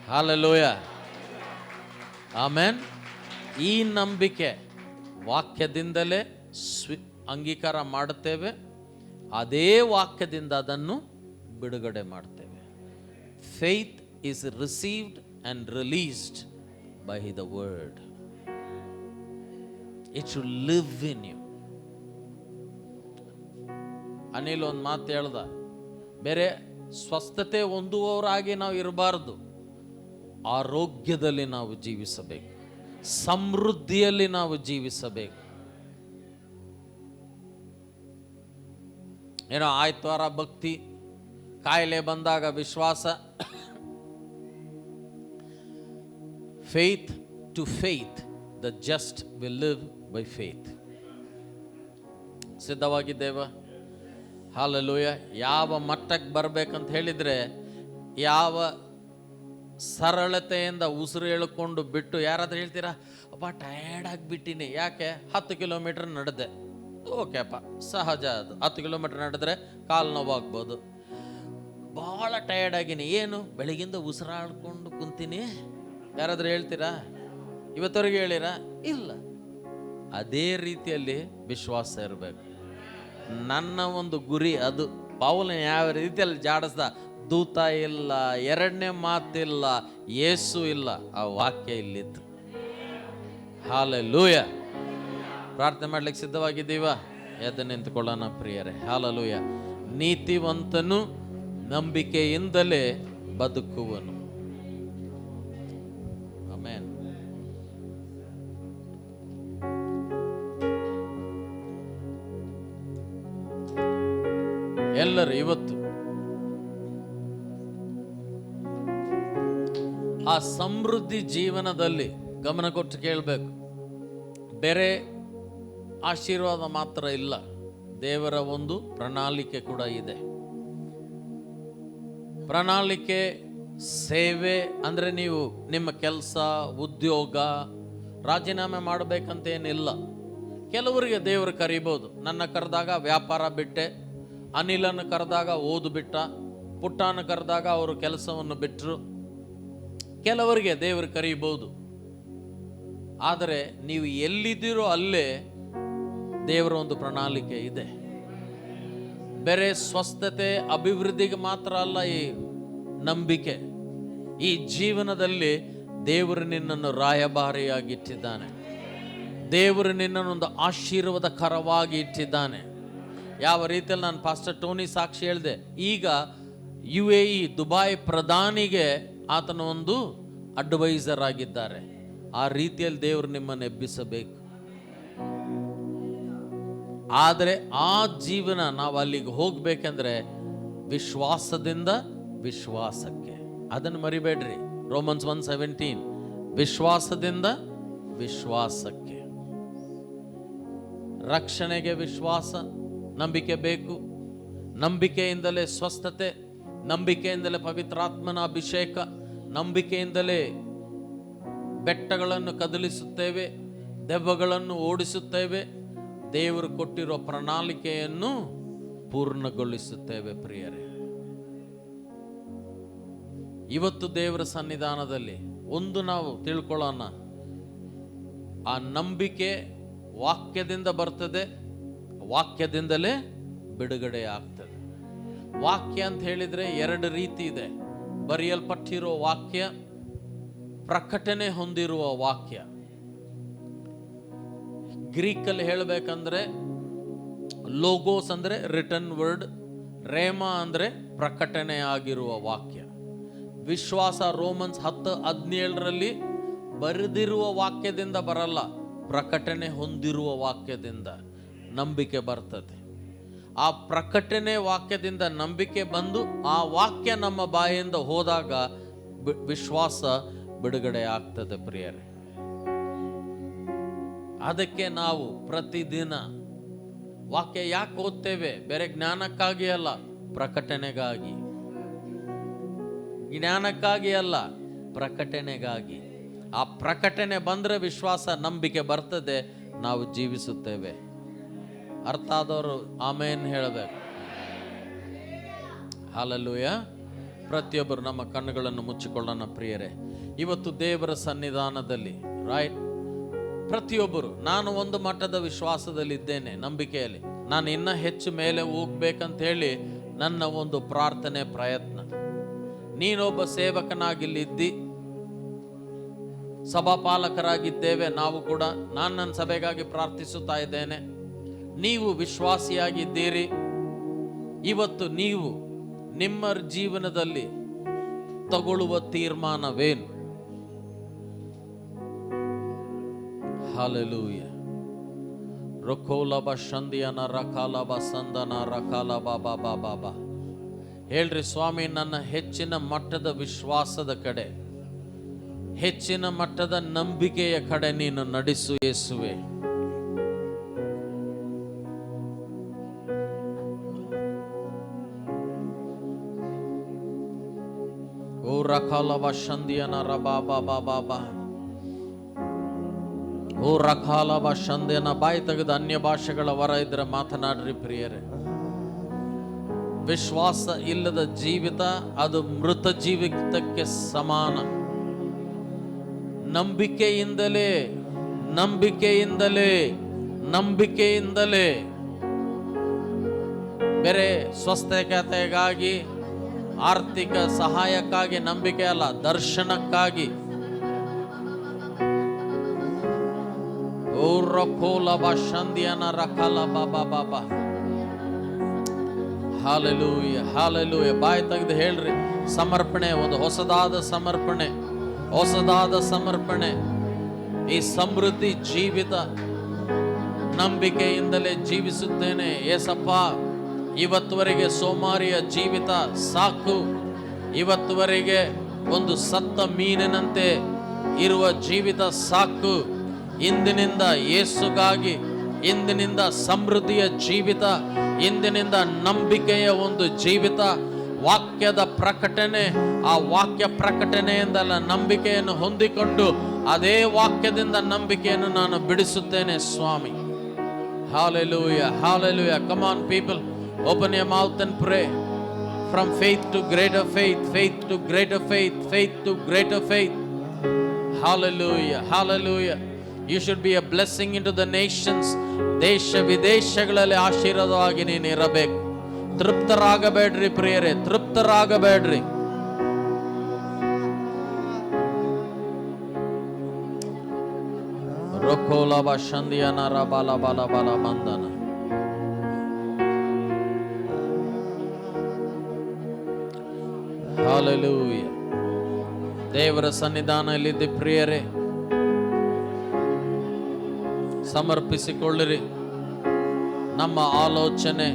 Hallelujah, amen. ಈ ನಂಬಿಕೆ ವಾಕ್ಯದಿಂದಲೇ ಅಂಗೀಕಾರ ಮಾಡುತ್ತೇವೆ, ಅದೇ ವಾಕ್ಯದಿಂದ ಅದನ್ನು ಬಿಡುಗಡೆ ಮಾಡ್ತೇವೆ. Faith is received and released by the word. It should live in you. Anil ಒಂದು ಮಾತು ಹೇಳ್ದ, ಬೇರೆ ಸ್ವಸ್ಥತೆ ಹೊಂದುವವರಾಗಿ ನಾವು ಇರಬಾರ್ದು. ಆರೋಗ್ಯದಲ್ಲಿ ನಾವು ಜೀವಿಸಬೇಕು, ಸಮೃದ್ಧಿಯಲ್ಲಿ ನಾವು ಜೀವಿಸಬೇಕು. ಏನೋ ಆಯ್ತವಾರ ಭಕ್ತಿ, ಕಾಯಿಲೆ ಬಂದಾಗ ವಿಶ್ವಾಸ. Faith to faith the just will live by faith. ಸಿದ್ಧವಾಗಿದ್ದೇವ? ಹಾಲೆಲೂಯ. ಯಾವ ಮಟ್ಟಕ್ಕೆ ಬರಬೇಕಂತ ಹೇಳಿದರೆ, ಯಾವ ಸರಳತೆಯಿಂದ ಉಸಿರು ಎಳ್ಕೊಂಡು ಬಿಟ್ಟು, ಯಾರಾದ್ರೂ ಹೇಳ್ತೀರಾ ಅಪ್ಪ ಟಯರ್ಡ್ ಆಗಿಬಿಟ್ಟಿನಿ, ಯಾಕೆ 10 ಕಿಲೋಮೀಟರ್ ನಡೆದೆ, ಓಕೆಪ್ಪ ಸಹಜ ಅದು. 10 ಕಿಲೋಮೀಟರ್ ನಡೆದ್ರೆ ಕಾಲು ನೋವಾಗ್ಬೋದು. ಭಾಳ ಟಯರ್ಡ್ ಆಗಿನಿ, ಏನು ಬೆಳಗಿಂದ ಉಸಿರಾಡ್ಕೊಂಡು ಕುಂತೀನಿ, ಯಾರಾದ್ರೂ ಹೇಳ್ತೀರಾ? ಇವತ್ತವರೆಗೆ ಹೇಳಿರಾ? ಇಲ್ಲ. ಅದೇ ರೀತಿಯಲ್ಲಿ ವಿಶ್ವಾಸ ಇರಬೇಕು. ನನ್ನ ಒಂದು ಗುರಿ ಅದು. ಪೌಲನ ಯಾವ ರೀತಿಯಲ್ಲಿ ಜಾಡಿಸ್ದ, ದೂತ ಇಲ್ಲ, ಎರಡನೇ ಮಾತಿಲ್ಲ, ಯೇಸು ಇಲ್ಲ, ಆ ವಾಕ್ಯ ಇಲ್ಲಿತ್ತು. ಹಾಲೆಲೂಯ. ಪ್ರಾರ್ಥನೆ ಮಾಡ್ಲಿಕ್ಕೆ ಸಿದ್ಧವಾಗಿದ್ದೀವ? ಎದ್ದು ನಿಂತುಕೊಳ್ಳೋಣ ಪ್ರಿಯರೇ. ಹಾಲೆಲೂಯ. ನೀತಿವಂತನು ನಂಬಿಕೆಯಿಂದಲೇ ಬದುಕುವನು. ಆಮೆನ್. ಎಲ್ಲರೂ ಇವತ್ತು ಆ ಸಮೃದ್ಧಿ ಜೀವನದಲ್ಲಿ ಗಮನ ಕೊಟ್ಟು ಕೇಳಬೇಕು. ಬೇರೆ ಆಶೀರ್ವಾದ ಮಾತ್ರ ಇಲ್ಲ, ದೇವರ ಒಂದು ಪ್ರಣಾಳಿಕೆ ಕೂಡ ಇದೆ. ಪ್ರಣಾಳಿಕೆ ಸೇವೆ ಅಂದರೆ ನೀವು ನಿಮ್ಮ ಕೆಲಸ, ಉದ್ಯೋಗ ರಾಜೀನಾಮೆ ಮಾಡಬೇಕಂತೇನಿಲ್ಲ. ಕೆಲವರಿಗೆ ದೇವರು ಕರಿಬೋದು. ನನ್ನ ಕರೆದಾಗ ವ್ಯಾಪಾರ ಬಿಟ್ಟೆ, ಅನಿಲನ್ನು ಕರೆದಾಗ ಓದು ಬಿಟ್ಟ, ಪುಟ್ಟನ ಕರೆದಾಗ ಅವರು ಕೆಲಸವನ್ನು ಬಿಟ್ಟರು. ಕೆಲವರಿಗೆ ದೇವರು ಕರೀಬಹುದು. ಆದರೆ ನೀವು ಎಲ್ಲಿದ್ದೀರೋ ಅಲ್ಲೇ ದೇವರ ಒಂದು ಪ್ರಣಾಳಿಕೆ ಇದೆ. ಬೇರೆ ಸ್ವಸ್ಥತೆ ಅಭಿವೃದ್ಧಿಗೆ ಮಾತ್ರ ಅಲ್ಲ ಈ ನಂಬಿಕೆ. ಈ ಜೀವನದಲ್ಲಿ ದೇವರು ನಿನ್ನನ್ನು ರಾಯಭಾರಿಯಾಗಿ ಇಟ್ಟಿದ್ದಾನೆ. ದೇವರು ನಿನ್ನನ್ನೊಂದು ಆಶೀರ್ವಾದಕರವಾಗಿ ಇಟ್ಟಿದ್ದಾನೆ. ಯಾವ ರೀತಿಯಲ್ಲಿ ನಾನು ಪಾಸ್ಟರ್ ಟೋನಿ ಸಾಕ್ಷಿ ಹೇಳಿದೆ, ಈಗ UAE ದುಬಾಯ್ ಪ್ರಧಾನಿಗೆ ಆತನ ಒಂದು ಅಡ್ವೈಸರ್ ಆಗಿದ್ದಾರೆ. ಆ ರೀತಿಯಲ್ಲಿ ದೇವರು ನಿಮ್ಮನ್ನು ಎಬ್ಬಿಸಬೇಕು. ಆದರೆ ಆ ಜೀವನ ನಾವು ಅಲ್ಲಿಗೆ ಹೋಗ್ಬೇಕಂದ್ರೆ ವಿಶ್ವಾಸದಿಂದ ವಿಶ್ವಾಸಕ್ಕೆ. ಅದನ್ನು ಮರಿಬೇಡ್ರಿ. ರೋಮನ್ಸ್ 1:17 ವಿಶ್ವಾಸದಿಂದ ವಿಶ್ವಾಸಕ್ಕೆ. ರಕ್ಷಣೆಗೆ ವಿಶ್ವಾಸ, ನಂಬಿಕೆ ಬೇಕು. ನಂಬಿಕೆಯಿಂದಲೇ ಸ್ವಸ್ಥತೆ, ನಂಬಿಕೆಯಿಂದಲೇ ಪವಿತ್ರಾತ್ಮನ ಅಭಿಷೇಕ, ನಂಬಿಕೆಯಿಂದಲೇ ಬೆಟ್ಟಗಳನ್ನು ಕದಲಿಸುತ್ತೇವೆ, ದೆವ್ವಗಳನ್ನು ಓಡಿಸುತ್ತೇವೆ, ದೇವರು ಕೊಟ್ಟಿರೋ ಪ್ರಣಾಳಿಕೆಯನ್ನು ಪೂರ್ಣಗೊಳಿಸುತ್ತೇವೆ. ಪ್ರಿಯರೇ, ಇವತ್ತು ದೇವರ ಸನ್ನಿಧಾನದಲ್ಲಿ ಒಂದು ನಾವು ತಿಳ್ಕೊಳ್ಳೋಣ. ಆ ನಂಬಿಕೆ ವಾಕ್ಯದಿಂದ ಬರ್ತದೆ, ವಾಕ್ಯದಿಂದಲೇ ಬಿಡುಗಡೆ ಆಗ್ತದೆ. ವಾಕ್ಯ ಅಂತ ಹೇಳಿದ್ರೆ 2 ರೀತಿ ಇದೆ. ಬರೆಯಲ್ಪಟ್ಟಿರೋ ವಾಕ್ಯ, ಪ್ರಕಟಣೆ ಹೊಂದಿರುವ ವಾಕ್ಯ. ಗ್ರೀಕಲ್ಲಿ ಹೇಳಬೇಕಂದ್ರೆ ಲೋಗೋಸ್ ಅಂದ್ರೆ ರಿಟರ್ನ್ ವರ್ಡ್, ರೇಮಾ ಅಂದ್ರೆ ಪ್ರಕಟಣೆ ಆಗಿರುವ ವಾಕ್ಯ. ವಿಶ್ವಾಸ ರೋಮನ್ಸ್ 10:17 ಬರೆದಿರುವ ವಾಕ್ಯದಿಂದ ಬರಲ್ಲ, ಪ್ರಕಟಣೆ ಹೊಂದಿರುವ ವಾಕ್ಯದಿಂದ ನಂಬಿಕೆ ಬರ್ತದೆ. ಆ ಪ್ರಕಟಣೆ ವಾಕ್ಯದಿಂದ ನಂಬಿಕೆ ಬಂದು ಆ ವಾಕ್ಯ ನಮ್ಮ ಬಾಯಿಂದ ಹೋದಾಗ ವಿಶ್ವಾಸ ಬಿಡುಗಡೆ ಆಗ್ತದೆ. ಪ್ರಿಯರೇ, ಅದಕ್ಕೆ ನಾವು ಪ್ರತಿದಿನ ವಾಕ್ಯ ಯಾಕೆ ಓದ್ತೇವೆ? ಬೇರೆ ಜ್ಞಾನಕ್ಕಾಗಿ ಅಲ್ಲ, ಪ್ರಕಟಣೆಗಾಗಿ. ಜ್ಞಾನಕ್ಕಾಗಿ ಅಲ್ಲ, ಪ್ರಕಟಣೆಗಾಗಿ. ಆ ಪ್ರಕಟಣೆ ಬಂದರೆ ವಿಶ್ವಾಸ, ನಂಬಿಕೆ ಬರ್ತದೆ, ನಾವು ಜೀವಿಸುತ್ತೇವೆ. ಅರ್ಥ ಆದವರು ಆಮೇನ್ ಹೇಳಬೇಕು. ಹಾಲೆಲೂಯ. ಪ್ರತಿಯೊಬ್ಬರು ನಮ್ಮ ಕಣ್ಣುಗಳನ್ನು ಮುಚ್ಚಿಕೊಳ್ಳೋಣ ಪ್ರಿಯರೇ. ಇವತ್ತು ದೇವರ ಸನ್ನಿಧಾನದಲ್ಲಿ ರೈಟ್, ಪ್ರತಿಯೊಬ್ಬರು ನಾನು ಒಂದು ಮಟ್ಟದ ವಿಶ್ವಾಸದಲ್ಲಿದ್ದೇನೆ, ನಂಬಿಕೆಯಲ್ಲಿ ನಾನು ಇನ್ನ ಹೆಚ್ಚು ಮೇಲೆ ಹೋಗ್ಬೇಕಂತ ಹೇಳಿ ನನ್ನ ಒಂದು ಪ್ರಾರ್ಥನೆ ಪ್ರಯತ್ನ. ನೀನೊಬ್ಬ ಸೇವಕನಾಗಿಲ್ಲಿದ್ದಿ, ಸಭಾಪಾಲಕರಾಗಿದ್ದೇವೆ ನಾವು ಕೂಡ. ನಾನು ನನ್ನ ಸಭೆಗಾಗಿ ಪ್ರಾರ್ಥಿಸುತ್ತಾ ಇದ್ದೇನೆ. ನೀವು ವಿಶ್ವಾಸಿಯಾಗಿದ್ದೀರಿ. ಇವತ್ತು ನೀವು ನಿಮ್ಮ ಜೀವನದಲ್ಲಿ ತಗೊಳ್ಳುವ ತೀರ್ಮಾನವೇನು? ಹಲ್ಲೆಲೂಯ. ರೊಕೋಲಬ ಶಂದಿಯನ ರಕಾಲಬ ಸಂದನ ರಕಾಲಬ ಬಾಬಾ ಬಾಬಾ. ಹೇಳ್ರಿ, ಸ್ವಾಮಿ, ನನ್ನ ಹೆಚ್ಚಿನ ಮಟ್ಟದ ವಿಶ್ವಾಸದ ಕಡೆ, ಹೆಚ್ಚಿನ ಮಟ್ಟದ ನಂಬಿಕೆಯ ಕಡೆ ನೀನು ನಡೆಸು ಯೇಸುವೆ. ಓ ರಕಾಲಬ ಶಂದಿಯನ ರಬಾ ಬಾಬಾ ಬಾಬಾ. ಓ ರಕಾಲಬ ಶಂದಿಯನ. ಬಾಯಿ ತೆಗೆದು ಅನ್ಯ ಭಾಷೆಗಳ ವರ ಇದ್ರೆ ಮಾತನಾಡ್ರಿ ಪ್ರಿಯರೇ. ವಿಶ್ವಾಸ ಇಲ್ಲದ ಜೀವಿತ ಅದು ಮೃತ ಜೀವಿತಕ್ಕೆ ಸಮಾನ. ನಂಬಿಕೆಯಿಂದಲೇ ನಂಬಿಕೆಯಿಂದಲೇ ನಂಬಿಕೆಯಿಂದಲೇ ಬೇರೆ ಸ್ವಸ್ಥತೆಗಾಗಿ, ಆರ್ಥಿಕ ಸಹಾಯಕ್ಕಾಗಿ ನಂಬಿಕೆ ಅಲ್ಲ, ದರ್ಶನಕ್ಕಾಗಿ. ಓ ರಕೋಲಬ ಶಂದಿಯನ ರಕಾಲಬ ಬಾಬಾ. Hallelujah, hallelujah. ಬಾಯಿ ತೆಗೆದು ಹೇಳ್ರಿ, ಸಮರ್ಪಣೆ, ಒಂದು ಹೊಸದಾದ ಸಮರ್ಪಣೆ, ಹೊಸದಾದ ಸಮರ್ಪಣೆ. ಈ ಸಮೃದ್ಧಿ ಜೀವಿತ ನಂಬಿಕೆಯಿಂದಲೇ ಜೀವಿಸುತ್ತೇನೆ ಏಸಪ್ಪ. ಇವತ್ತುವರೆಗೆ ಸೋಮಾರಿಯ ಜೀವಿತ ಸಾಕು. ಇವತ್ತುವರೆಗೆ ಒಂದು ಸತ್ತ ಮೀನಿನಂತೆ ಇರುವ ಜೀವಿತ ಸಾಕು. ಇಂದಿನಿಂದ ಯೇಸುಗಾಗಿ, ಇಂದಿನಿಂದ ಸಮೃದ್ಧಿಯ ಜೀವಿತ, ಇಂದಿನಿಂದ ನಂಬಿಕೆಯ ಒಂದು ಜೀವಿತ, ವಾಕ್ಯದ ಪ್ರಕಟಣೆ. ಆ ವಾಕ್ಯ ಪ್ರಕಟಣೆಯಿಂದಲ್ಲ ನಂಬಿಕೆಯನ್ನು ಹೊಂದಿಕೊಂಡು ಅದೇ ವಾಕ್ಯದಿಂದ ನಂಬಿಕೆಯನ್ನು ನಾನು ಬಿಡಿಸುತ್ತೇನೆ ಸ್ವಾಮಿ. Hallelujah, hallelujah. Come on people, open your mouth and pray. From faith to greater faith, faith to greater faith, faith to greater faith. Hallelujah, hallelujah. You should be a blessing into the nations. ದೇಶ ವಿದೇಶಗಳಲ್ಲಿ ಆಶೀರ್ವಾದವಾಗಿ ನೀನು ಇರಬೇಕು. ತೃಪ್ತರಾಗಬೇಡ್ರಿ ಪ್ರಿಯರೇ, ತೃಪ್ತರಾಗಬೇಡ್ರಿ. ರೊಕೋಲಬ ಶಂದಿಯನ ರಬಲ ಬಲ ಬಲ ಮಂದನ. ಹಾಲೆಲೂಯ. ದೇವರ ಸನ್ನಿಧಾನದಲ್ಲಿದ್ದ ಪ್ರಿಯರೇ, ಸಮರ್ಪಿಸಿಕೊಳ್ಳಿರಿ. ನಮ್ಮ ಆಲೋಚನೆ,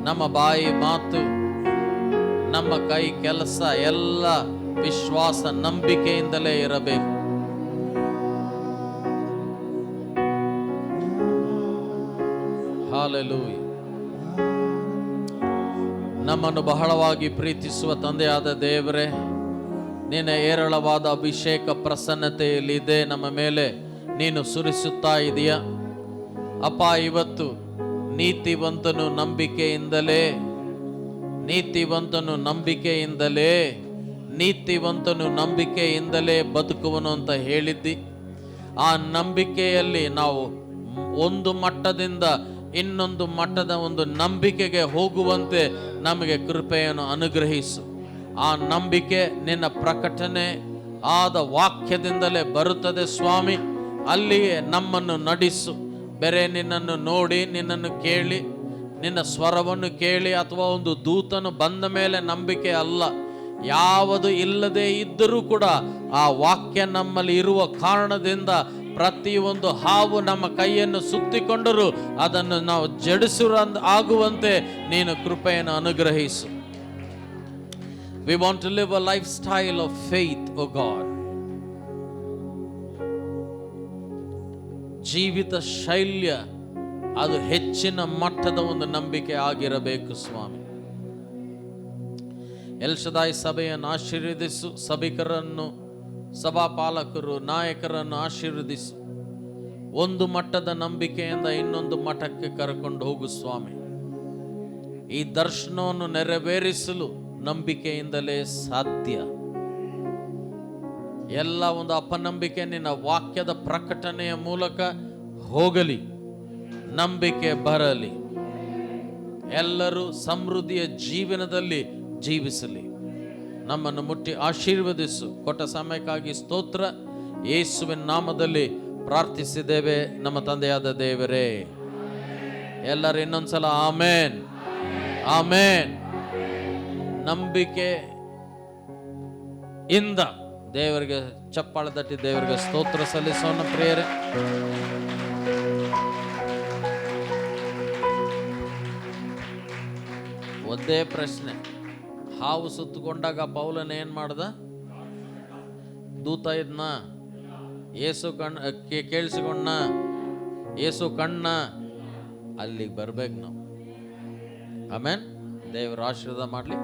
ನಮ್ಮ ಬಾಯಿ ಮಾತು, ನಮ್ಮ ಕೈ ಕೆಲಸ ಎಲ್ಲ ವಿಶ್ವಾಸ ನಂಬಿಕೆಯಿಂದಲೇ ಇರಬೇಕು. ಹಾಲೆಲೂಯ. ನಮ್ಮನ್ನು ಬಹಳವಾಗಿ ಪ್ರೀತಿಸುವ ತಂದೆಯಾದ ದೇವರೇ, ನಿನ್ನ ಏರಳವಾದ ಅಭಿಷೇಕ ಪ್ರಸನ್ನತೆಯಲ್ಲಿದೆ. ನಮ್ಮ ಮೇಲೆ ನೀನು ಸುರಿಸುತ್ತಾ ಇದೆಯಾ ಅಪ್ಪ. ಇವತ್ತು ನೀತಿವಂತನು ನಂಬಿಕೆಯಿಂದಲೇ, ನೀತಿವಂತನು ನಂಬಿಕೆಯಿಂದಲೇ, ನೀತಿವಂತನು ನಂಬಿಕೆಯಿಂದಲೇ ಬದುಕುವನು ಅಂತ ಹೇಳಿದ್ದಿ. ಆ ನಂಬಿಕೆಯಲ್ಲಿ ನಾವು ಒಂದು ಮಟ್ಟದಿಂದ ಇನ್ನೊಂದು ಮಟ್ಟದ ಒಂದು ನಂಬಿಕೆಗೆ ಹೋಗುವಂತೆ ನಮಗೆ ಕೃಪೆಯನ್ನು ಅನುಗ್ರಹಿಸು. ಆ ನಂಬಿಕೆ ನಿನ್ನ ಪ್ರಕಟಣೆ ಆದ ವಾಕ್ಯದಿಂದಲೇ ಬರುತ್ತದೆ ಸ್ವಾಮಿ. ಅಲ್ಲಿಯೇ ನಮ್ಮನ್ನು ನಡೆಸು. ಬೇರೆ ನಿನ್ನನ್ನು ನೋಡಿ, ನಿನ್ನನ್ನು ಕೇಳಿ, ನಿನ್ನ ಸ್ವರವನ್ನು ಕೇಳಿ ಅಥವಾ ಒಂದು ದೂತನು ಬಂದ ಮೇಲೆ ನಂಬಿಕೆ ಅಲ್ಲ. ಯಾವುದು ಇಲ್ಲದೆ ಇದ್ದರೂ ಕೂಡ ಆ ವಾಕ್ಯ ನಮ್ಮಲ್ಲಿ ಇರುವ ಕಾರಣದಿಂದ ಪ್ರತಿಯೊಂದು ಹಾವು ನಮ್ಮ ಕೈಯನ್ನು ಸುತ್ತಿಕೊಂಡರೂ ಅದನ್ನು ನಾವು ಆಗುವಂತೆ ನೀನು ಕೃಪೆಯನ್ನು ಅನುಗ್ರಹಿಸು. We want to live a lifestyle of faith, O God. ಜೀವಿತ ಶೈಲ್ಯ ಅದು ಹೆಚ್ಚಿನ ಮಟ್ಟದ ಒಂದು ನಂಬಿಕೆ ಆಗಿರಬೇಕು ಸ್ವಾಮಿ. ಎಲ್ ಶದಾಯ್ ಸಭೆಯನ್ನು ಆಶೀರ್ವದಿಸು. ಸಭಿಕರನ್ನು, ಸಭಾಪಾಲಕರು, ನಾಯಕರನ್ನು ಆಶೀರ್ವದಿಸು. ಒಂದು ಮಟ್ಟದ ನಂಬಿಕೆಯಿಂದ ಇನ್ನೊಂದು ಮಟ್ಟಕ್ಕೆ ಕರ್ಕೊಂಡು ಹೋಗು ಸ್ವಾಮಿ. ಈ ದರ್ಶನವನ್ನು ನೆರವೇರಿಸಲು ನಂಬಿಕೆಯಿಂದಲೇ ಸಾಧ್ಯ. ಎಲ್ಲ ಒಂದು ಅಪನಂಬಿಕೆ ನಿನ್ನ ವಾಕ್ಯದ ಪ್ರಕಟಣೆಯ ಮೂಲಕ ಹೋಗಲಿ, ನಂಬಿಕೆ ಬರಲಿ. ಎಲ್ಲರೂ ಸಮೃದ್ಧಿಯ ಜೀವನದಲ್ಲಿ ಜೀವಿಸಲಿ. ನಮ್ಮನ್ನು ಮುಟ್ಟಿ ಆಶೀರ್ವದಿಸು. ಕೊಟ್ಟ ಸಮಯಕ್ಕಾಗಿ ಸ್ತೋತ್ರ. ಯೇಸುವಿನ ನಾಮದಲ್ಲಿ ಪ್ರಾರ್ಥಿಸಿದ್ದೇವೆ ನಮ್ಮ ತಂದೆಯಾದ ದೇವರೇ. ಎಲ್ಲರೂ ಇನ್ನೊಂದ್ಸಲ ಆಮೇನ್, ಆಮೇನ್. ನಂಬಿಕೆ ಇಂದ ದೇವರಿಗೆ ಚಪ್ಪಾಳೆ ತಟ್ಟಿ ದೇವರಿಗೆ ಸ್ತೋತ್ರ ಸಲ್ಲಿಸೋಣ ಪ್ರಿಯರೇ. ಒಂದೇ ಪ್ರಶ್ನೆ, ಹಾವು ಸುತ್ತಕೊಂಡಾಗ ಪೌಲನ ಏನ್ ಮಾಡ್ದ? ದೂತ ಇದ್ನ, ಏಸು ಕೇಳಿಸಿಕೊಂಡ, ಏಸು ಕಣ್ಣ, ಅಲ್ಲಿಗೆ ಬರ್ಬೇಕು ನಾವು. ಆಮೇನ್. ದೇವರ ಆಶೀರ್ವಾದ ಮಾಡ್ಲಿ.